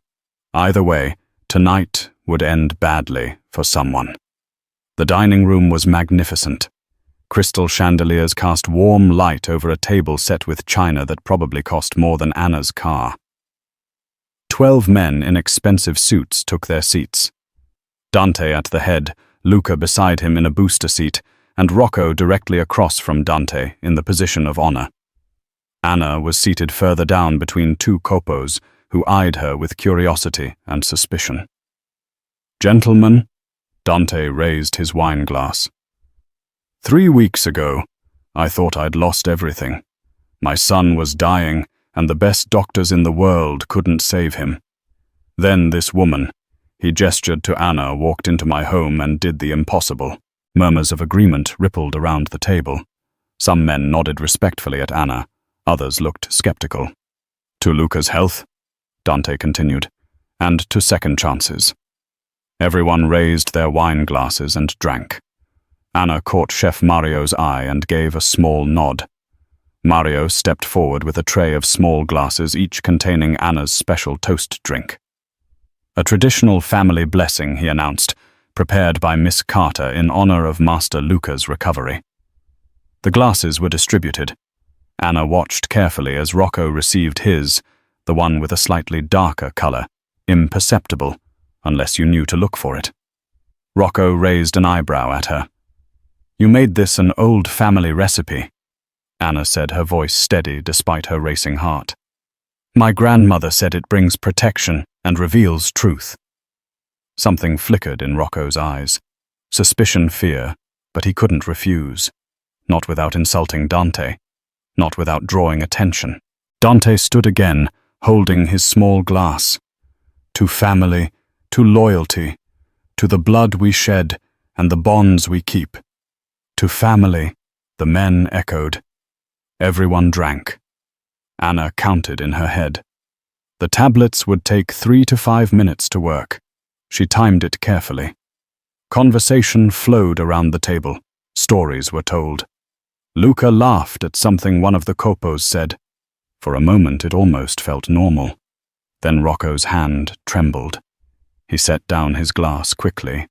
Either way, tonight would end badly for someone. The dining room was magnificent. Crystal chandeliers cast warm light over a table set with china that probably cost more than Anna's car. 12 men in expensive suits took their seats. Dante at the head, Luca beside him in a booster seat, and Rocco directly across from Dante in the position of honor. Anna was seated further down between two copos who eyed her with curiosity and suspicion. "Gentlemen," Dante raised his wine glass. 3 weeks ago, I thought I'd lost everything. My son was dying, and the best doctors in the world couldn't save him. Then this woman," he gestured to Anna, "walked into my home and did the impossible." Murmurs of agreement rippled around the table. Some men nodded respectfully at Anna, others looked skeptical. "To Luca's health," Dante continued, "and to second chances." Everyone raised their wine glasses and drank. Anna caught Chef Mario's eye and gave a small nod. Mario stepped forward with a tray of small glasses, each containing Anna's special toast drink. "A traditional family blessing," he announced, "prepared by Miss Carter in honor of Master Luca's recovery." The glasses were distributed. Anna watched carefully as Rocco received his, the one with a slightly darker color, imperceptible, unless you knew to look for it. Rocco raised an eyebrow at her. "You made this an old family recipe," Anna said, her voice steady despite her racing heart. "My grandmother said it brings protection and reveals truth." Something flickered in Rocco's eyes. Suspicion, fear, but he couldn't refuse. Not without insulting Dante. Not without drawing attention. Dante stood again, holding his small glass. "To family, to loyalty, to the blood we shed and the bonds we keep." "To family," the men echoed. Everyone drank. Anna counted in her head. The tablets would take 3 to 5 minutes to work. She timed it carefully. Conversation flowed around the table. Stories were told. Luca laughed at something one of the copos said. For a moment it almost felt normal. Then Rocco's hand trembled. He set down his glass quickly,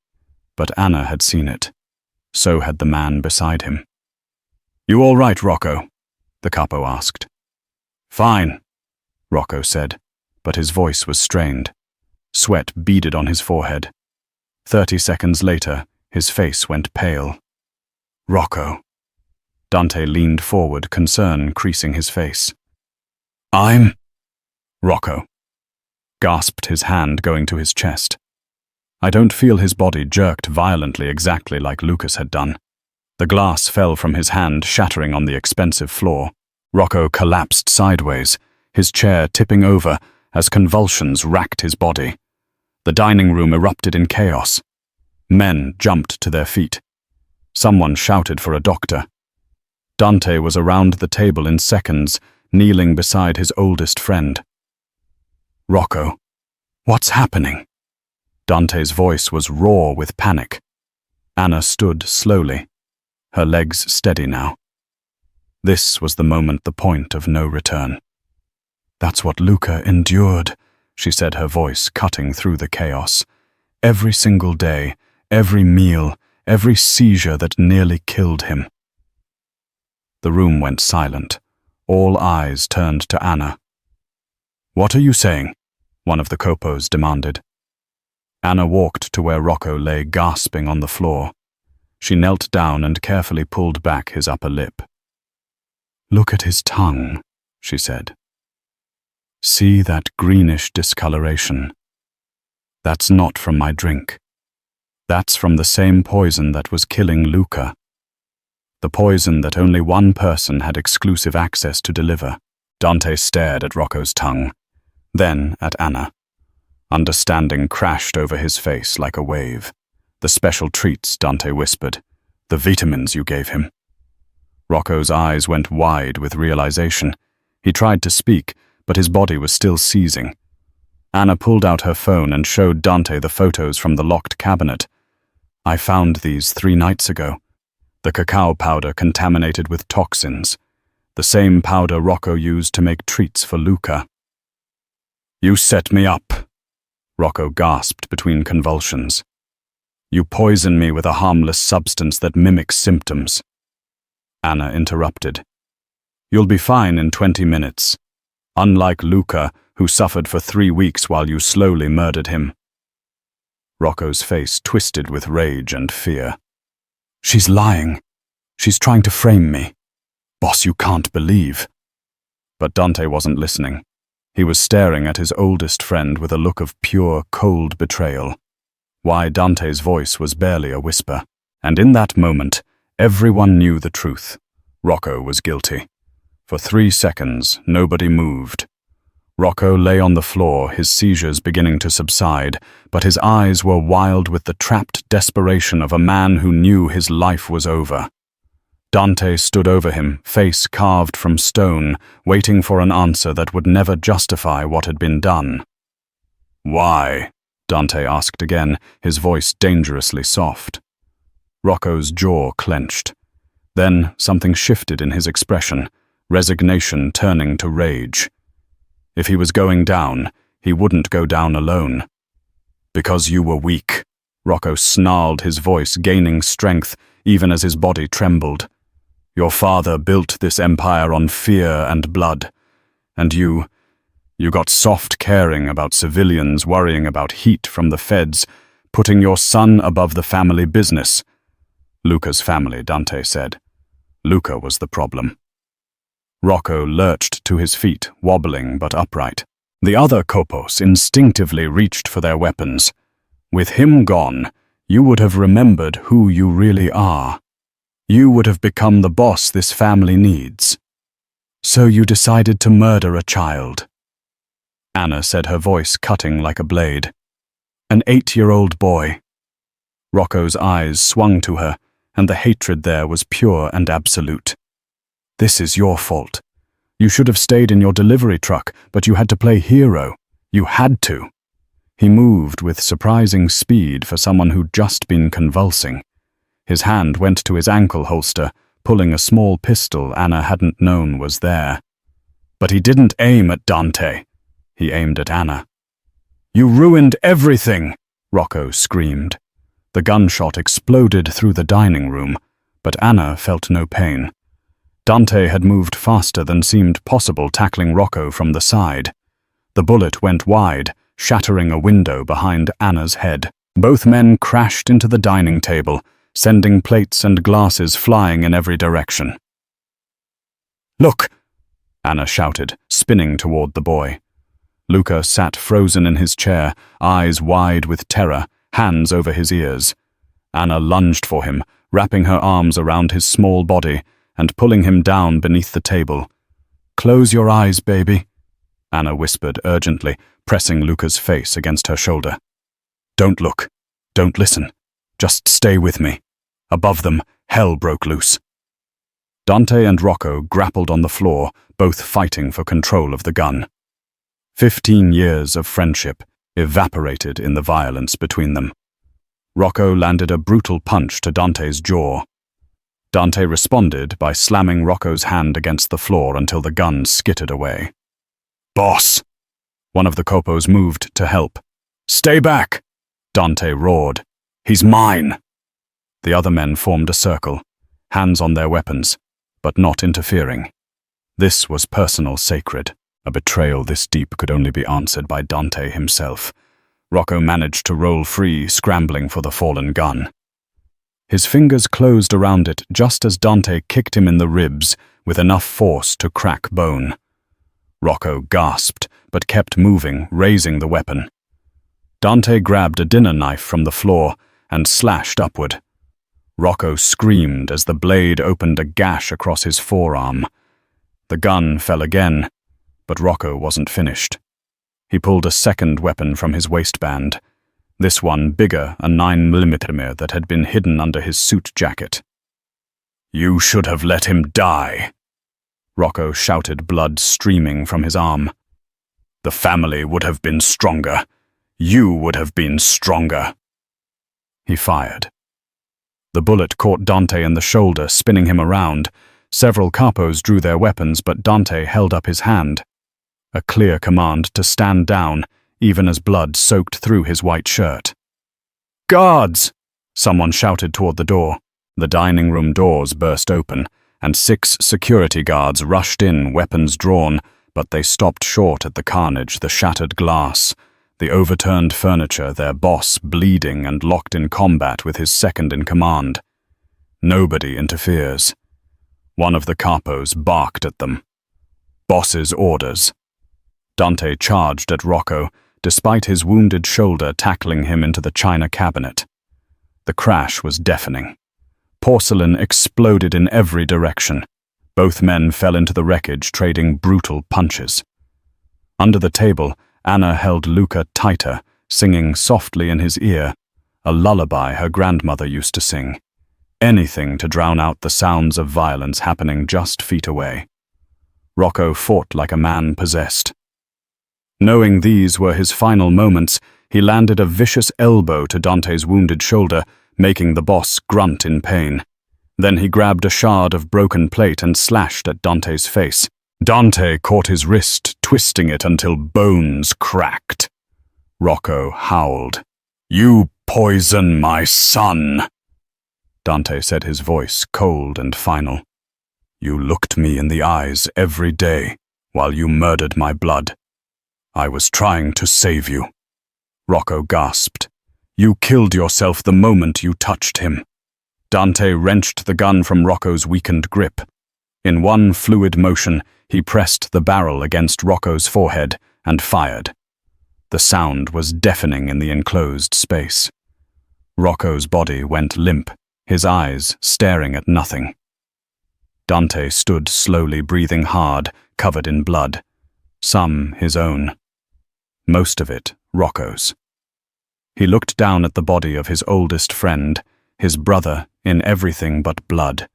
but Anna had seen it. So had the man beside him. "You all right, Rocco?" the capo asked. "Fine," Rocco said, but his voice was strained. Sweat beaded on his forehead. 30 seconds later, his face went pale. "Rocco." Dante leaned forward, concern creasing his face. Rocco gasped, his hand going to his chest. I don't feel his body jerked violently exactly like Lucas had done. The glass fell from his hand, shattering on the expensive floor. Rocco collapsed sideways, his chair tipping over as convulsions racked his body. The dining room erupted in chaos. Men jumped to their feet. Someone shouted for a doctor. Dante was around the table in seconds, kneeling beside his oldest friend. "Rocco, what's happening?" Dante's voice was raw with panic. Anna stood slowly, her legs steady now. This was the moment, the point of no return. "That's what Luca endured," she said, her voice cutting through the chaos. "Every single day, every meal, every seizure that nearly killed him." The room went silent. All eyes turned to Anna. "What are you saying?" one of the copos demanded. Anna walked to where Rocco lay gasping on the floor. She knelt down and carefully pulled back his upper lip. "Look at his tongue," she said. "See that greenish discoloration? That's not from my drink. That's from the same poison that was killing Luca. The poison that only one person had exclusive access to deliver." Dante stared at Rocco's tongue, then at Anna. Understanding crashed over his face like a wave. "The special treats," Dante whispered. "The vitamins you gave him." Rocco's eyes went wide with realization. He tried to speak, but his body was still seizing. Anna pulled out her phone and showed Dante the photos from the locked cabinet. "I found these 3 nights ago. The cacao powder contaminated with toxins. The same powder Rocco used to make treats for Luca." "You set me up," Rocco gasped between convulsions. "You poison me with a harmless substance that mimics symptoms." Anna interrupted. "You'll be fine in 20 minutes. Unlike Luca, who suffered for 3 weeks while you slowly murdered him." Rocco's face twisted with rage and fear. "She's lying. She's trying to frame me. Boss, you can't believe." But Dante wasn't listening. He was staring at his oldest friend with a look of pure, cold betrayal. Why, Dante's voice was barely a whisper. And in that moment, everyone knew the truth. Rocco was guilty. For 3 seconds, nobody moved. Rocco lay on the floor, his seizures beginning to subside, but his eyes were wild with the trapped desperation of a man who knew his life was over. Dante stood over him, face carved from stone, waiting for an answer that would never justify what had been done. "Why?" Dante asked again, his voice dangerously soft. Rocco's jaw clenched. Then something shifted in his expression, resignation turning to rage. If he was going down, he wouldn't go down alone. "Because you were weak." Rocco snarled, his voice gaining strength even as his body trembled. Your father built this empire on fear and blood, and you got soft caring about civilians, worrying about heat from the feds, putting your son above the family business. Luca's family, Dante said. Luca was the problem. Rocco lurched to his feet, wobbling but upright. The other Copos instinctively reached for their weapons. With him gone, you would have remembered who you really are. You would have become the boss this family needs. So you decided to murder a child. Anna said, her voice cutting like a blade. An 8-year-old boy. Rocco's eyes swung to her, and the hatred there was pure and absolute. This is your fault. You should have stayed in your delivery truck, but you had to play hero. You had to. He moved with surprising speed for someone who'd just been convulsing. His hand went to his ankle holster, pulling a small pistol Anna hadn't known was there. But he didn't aim at Dante. He aimed at Anna. You ruined everything, Rocco screamed. The gunshot exploded through the dining room, but Anna felt no pain. Dante had moved faster than seemed possible, tackling Rocco from the side. The bullet went wide, shattering a window behind Anna's head. Both men crashed into the dining table, sending plates and glasses flying in every direction. Look! Anna shouted, spinning toward the boy. Luca sat frozen in his chair, eyes wide with terror, hands over his ears. Anna lunged for him, wrapping her arms around his small body and pulling him down beneath the table. Close your eyes, baby, Anna whispered urgently, pressing Luca's face against her shoulder. Don't look. Don't listen. Just stay with me. Above them, hell broke loose. Dante and Rocco grappled on the floor, both fighting for control of the gun. 15 years of friendship evaporated in the violence between them. Rocco landed a brutal punch to Dante's jaw. Dante responded by slamming Rocco's hand against the floor until the gun skittered away. Boss! One of the Copos moved to help. Stay back! Dante roared. He's mine! The other men formed a circle, hands on their weapons, but not interfering. This was personal sacred. A betrayal this deep could only be answered by Dante himself. Rocco managed to roll free, scrambling for the fallen gun. His fingers closed around it just as Dante kicked him in the ribs with enough force to crack bone. Rocco gasped, but kept moving, raising the weapon. Dante grabbed a dinner knife from the floor and slashed upward. Rocco screamed as the blade opened a gash across his forearm. The gun fell again, but Rocco wasn't finished. He pulled a second weapon from his waistband, this one bigger, a 9mm that had been hidden under his suit jacket. You should have let him die, Rocco shouted, blood streaming from his arm. The family would have been stronger. You would have been stronger. He fired. The bullet caught Dante in the shoulder, spinning him around. Several capos drew their weapons, but Dante held up his hand. A clear command to stand down, even as blood soaked through his white shirt. Guards! Someone shouted toward the door. The dining room doors burst open, and 6 security guards rushed in, weapons drawn, but they stopped short at the carnage, the shattered glass, the overturned furniture, their boss bleeding and locked in combat with his second-in-command. Nobody interferes. One of the capos barked at them. Boss's orders. Dante charged at Rocco, despite his wounded shoulder tackling him into the china cabinet. The crash was deafening. Porcelain exploded in every direction. Both men fell into the wreckage, trading brutal punches. Under the table, Anna held Luca tighter, singing softly in his ear, a lullaby her grandmother used to sing. Anything to drown out the sounds of violence happening just feet away. Rocco fought like a man possessed. Knowing these were his final moments, he landed a vicious elbow to Dante's wounded shoulder, making the boss grunt in pain. Then he grabbed a shard of broken plate and slashed at Dante's face. Dante caught his wrist, twisting it until bones cracked. Rocco howled. You poison my son! Dante said, his voice cold and final. You looked me in the eyes every day while you murdered my blood. I was trying to save you. Rocco gasped. You killed yourself the moment you touched him. Dante wrenched the gun from Rocco's weakened grip. In one fluid motion, he pressed the barrel against Rocco's forehead and fired. The sound was deafening in the enclosed space. Rocco's body went limp, his eyes staring at nothing. Dante stood slowly, breathing hard, covered in blood. Some his own. Most of it Rocco's. He looked down at the body of his oldest friend, his brother in everything but blood,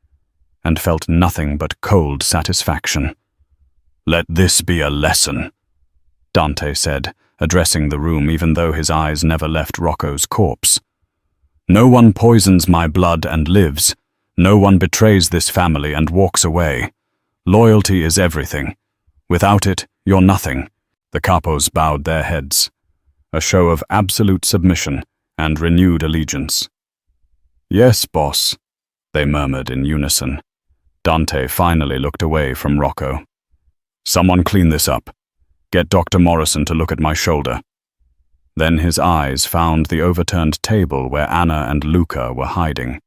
and felt nothing but cold satisfaction. Let this be a lesson, Dante said, addressing the room even though his eyes never left Rocco's corpse. No one poisons my blood and lives. No one betrays this family and walks away. Loyalty is everything. Without it, you're nothing. The capos bowed their heads, a show of absolute submission and renewed allegiance. Yes, boss, they murmured in unison. Dante finally looked away from Rocco. Someone clean this up. Get Dr. Morrison to look at my shoulder. Then his eyes found the overturned table where Anna and Luca were hiding.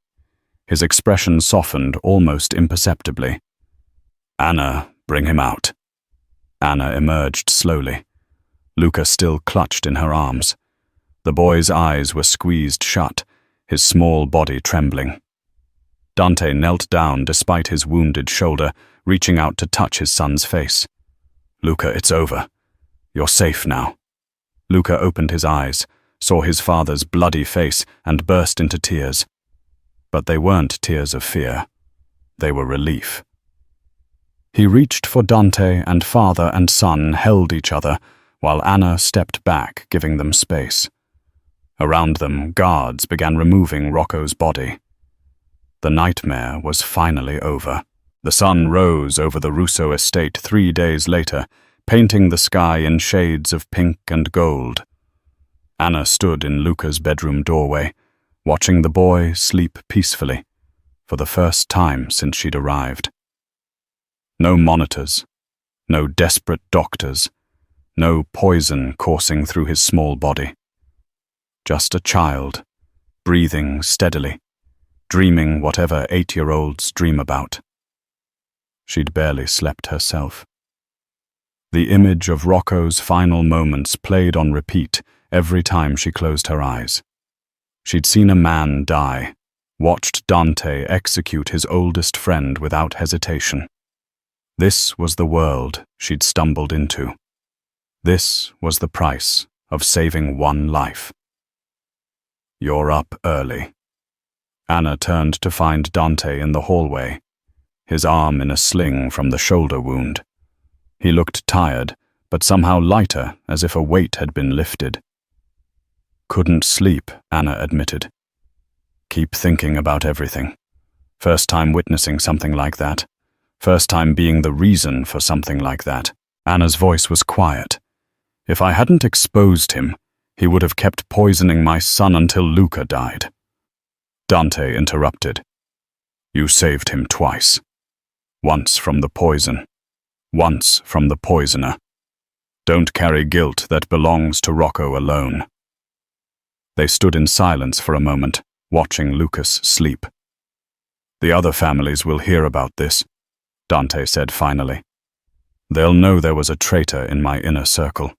His expression softened almost imperceptibly. Anna, bring him out. Anna emerged slowly. Luca still clutched in her arms. The boy's eyes were squeezed shut, his small body trembling. Dante knelt down despite his wounded shoulder, reaching out to touch his son's face. Luca, it's over. You're safe now. Luca opened his eyes, saw his father's bloody face, and burst into tears. But they weren't tears of fear. They were relief. He reached for Dante, and father and son held each other, while Anna stepped back, giving them space. Around them, guards began removing Rocco's body. The nightmare was finally over. The sun rose over the Russo estate 3 days later, painting the sky in shades of pink and gold. Anna stood in Luca's bedroom doorway, watching the boy sleep peacefully, for the first time since she'd arrived. No monitors, no desperate doctors, no poison coursing through his small body. Just a child, breathing steadily, dreaming whatever 8-year-olds dream about. She'd barely slept herself. The image of Rocco's final moments played on repeat every time she closed her eyes. She'd seen a man die, watched Dante execute his oldest friend without hesitation. This was the world she'd stumbled into. This was the price of saving one life. You're up early. Anna turned to find Dante in the hallway, his arm in a sling from the shoulder wound. He looked tired, but somehow lighter, as if a weight had been lifted. Couldn't sleep, Anna admitted. Keep thinking about everything. First time witnessing something like that. First time being the reason for something like that. Anna's voice was quiet. If I hadn't exposed him, he would have kept poisoning my son until Luca died. Dante interrupted. You saved him twice. Once from the poison. Once from the poisoner. Don't carry guilt that belongs to Rocco alone. They stood in silence for a moment, watching Lucas sleep. The other families will hear about this, Dante said finally. They'll know there was a traitor in my inner circle.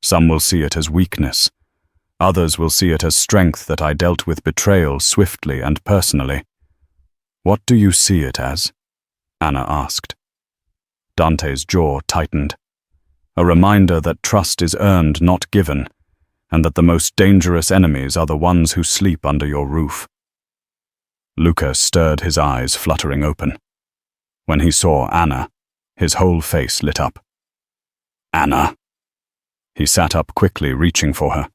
Some will see it as weakness. Others will see it as strength that I dealt with betrayal swiftly and personally. What do you see it as? Anna asked. Dante's jaw tightened. A reminder that trust is earned, not given, and that the most dangerous enemies are the ones who sleep under your roof. Luca stirred his eyes, fluttering open. When he saw Anna, his whole face lit up. Anna. He sat up quickly, reaching for her.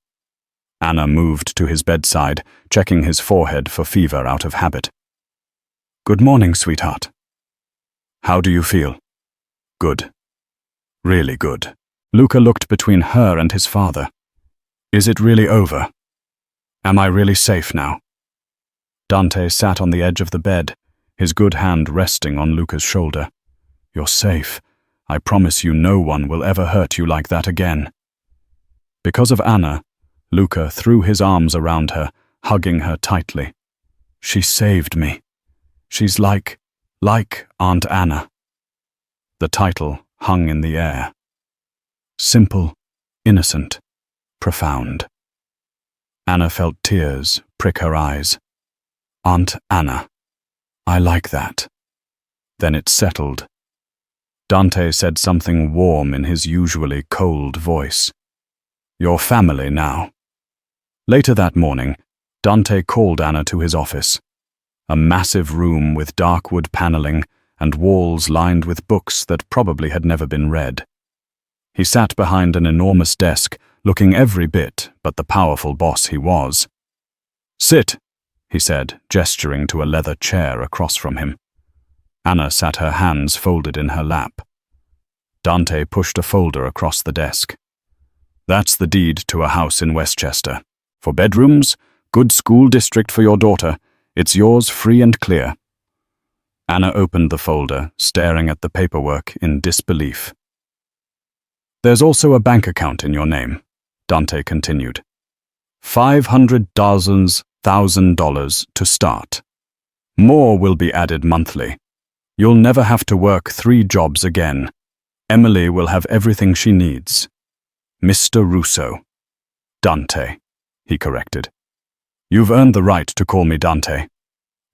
Anna moved to his bedside, checking his forehead for fever out of habit. Good morning, sweetheart. How do you feel? Good. Really good. Luca looked between her and his father. Is it really over? Am I really safe now? Dante sat on the edge of the bed, his good hand resting on Luca's shoulder. "You're safe. I promise you no one will ever hurt you like that again." Because of Anna, Luca threw his arms around her, hugging her tightly. "She saved me. She's like Aunt Anna." The title hung in the air. Simple, innocent, profound. Anna felt tears prick her eyes. Aunt Anna. I like that. Then it settled. Dante said something warm in his usually cold voice. "Your family now." Later that morning, Dante called Anna to his office. A massive room with dark wood paneling and walls lined with books that probably had never been read. He sat behind an enormous desk, looking every bit but the powerful boss he was. "Sit," he said, gesturing to a leather chair across from him. Anna sat her hands folded in her lap. Dante pushed a folder across the desk. "That's the deed to a house in Westchester. For bedrooms, good school district for your daughter. It's yours free and clear." Anna opened the folder, staring at the paperwork in disbelief. "There's also a bank account in your name," Dante continued. $500,000 to start. More will be added monthly. You'll never have to work 3 jobs again. Emily will have everything she needs. Mr. Russo. Dante, he corrected. "You've earned the right to call me Dante."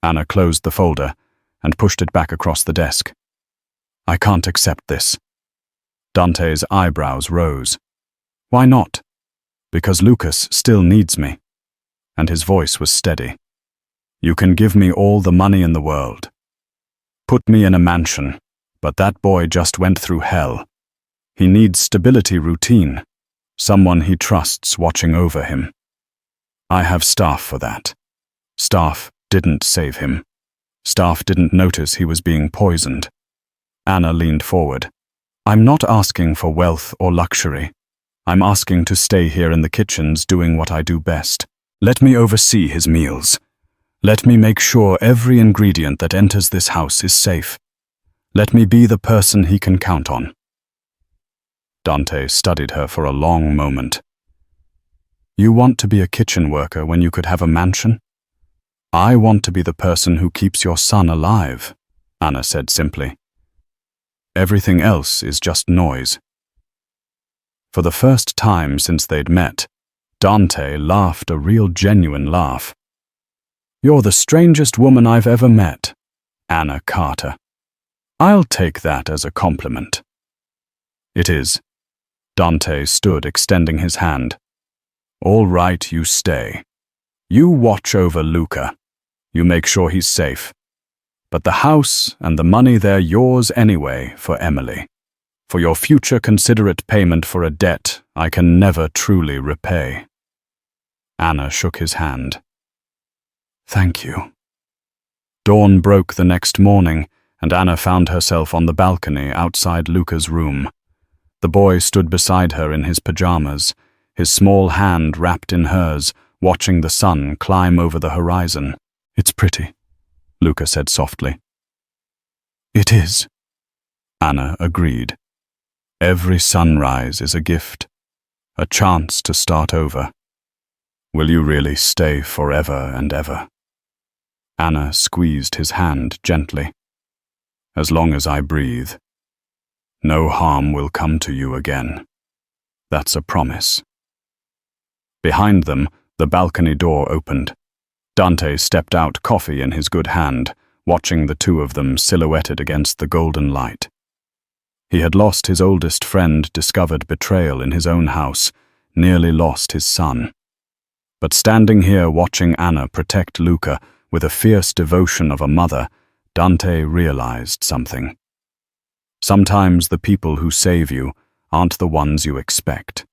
Anna closed the folder and pushed it back across the desk. "I can't accept this." Dante's eyebrows rose. "Why not?" "Because Lucas still needs me." And his voice was steady. "You can give me all the money in the world. Put me in a mansion, but that boy just went through hell. He needs stability routine, someone he trusts watching over him. I have staff for that. Staff didn't save him. Staff didn't notice he was being poisoned." Anna leaned forward. "I'm not asking for wealth or luxury. I'm asking to stay here in the kitchens doing what I do best. Let me oversee his meals. Let me make sure every ingredient that enters this house is safe. Let me be the person he can count on." Dante studied her for a long moment. "You want to be a kitchen worker when you could have a mansion? I want to be the person who keeps your son alive," Anna said simply. "Everything else is just noise." For the first time since they'd met, Dante laughed a real genuine laugh. "You're the strangest woman I've ever met, Anna Carter. I'll take that as a compliment." "It is." Dante stood extending his hand. "All right, you stay. You watch over Luca. You make sure he's safe. But the house and the money, they're yours anyway for Emily. For your future considerate payment for a debt I can never truly repay." Anna shook his hand. "Thank you." Dawn broke the next morning, and Anna found herself on the balcony outside Luca's room. The boy stood beside her in his pajamas, his small hand wrapped in hers, watching the sun climb over the horizon. "It's pretty," Luca said softly. "It is," Anna agreed. "Every sunrise is a gift, a chance to start over. Will you really stay forever and ever?" Anna squeezed his hand gently. "As long as I breathe. No harm will come to you again. That's a promise." Behind them, the balcony door opened. Dante stepped out, coffee in his good hand, watching the two of them silhouetted against the golden light. He had lost his oldest friend, discovered betrayal in his own house, nearly lost his son. But standing here watching Anna protect Luca with a fierce devotion of a mother, Dante realized something. Sometimes the people who save you aren't the ones you expect.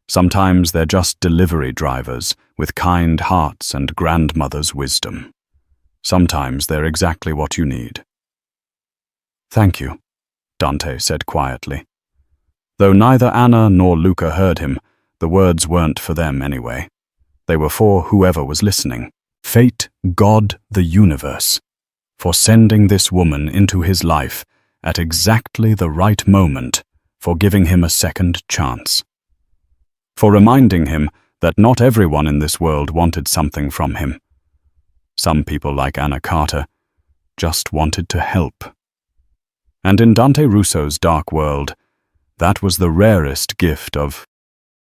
Sometimes they're just delivery drivers with kind hearts and grandmother's wisdom. Sometimes they're exactly what you need. "Thank you," Dante said quietly. Though neither Anna nor Luca heard him, the words weren't for them anyway. They were for whoever was listening. Fate, God, the universe. for sending this woman into his life at exactly the right moment, for giving him a second chance, for reminding him that not everyone in this world wanted something from him. Some people, like Anna Carter, just wanted to help. And in Dante Russo's dark world, that was the rarest gift of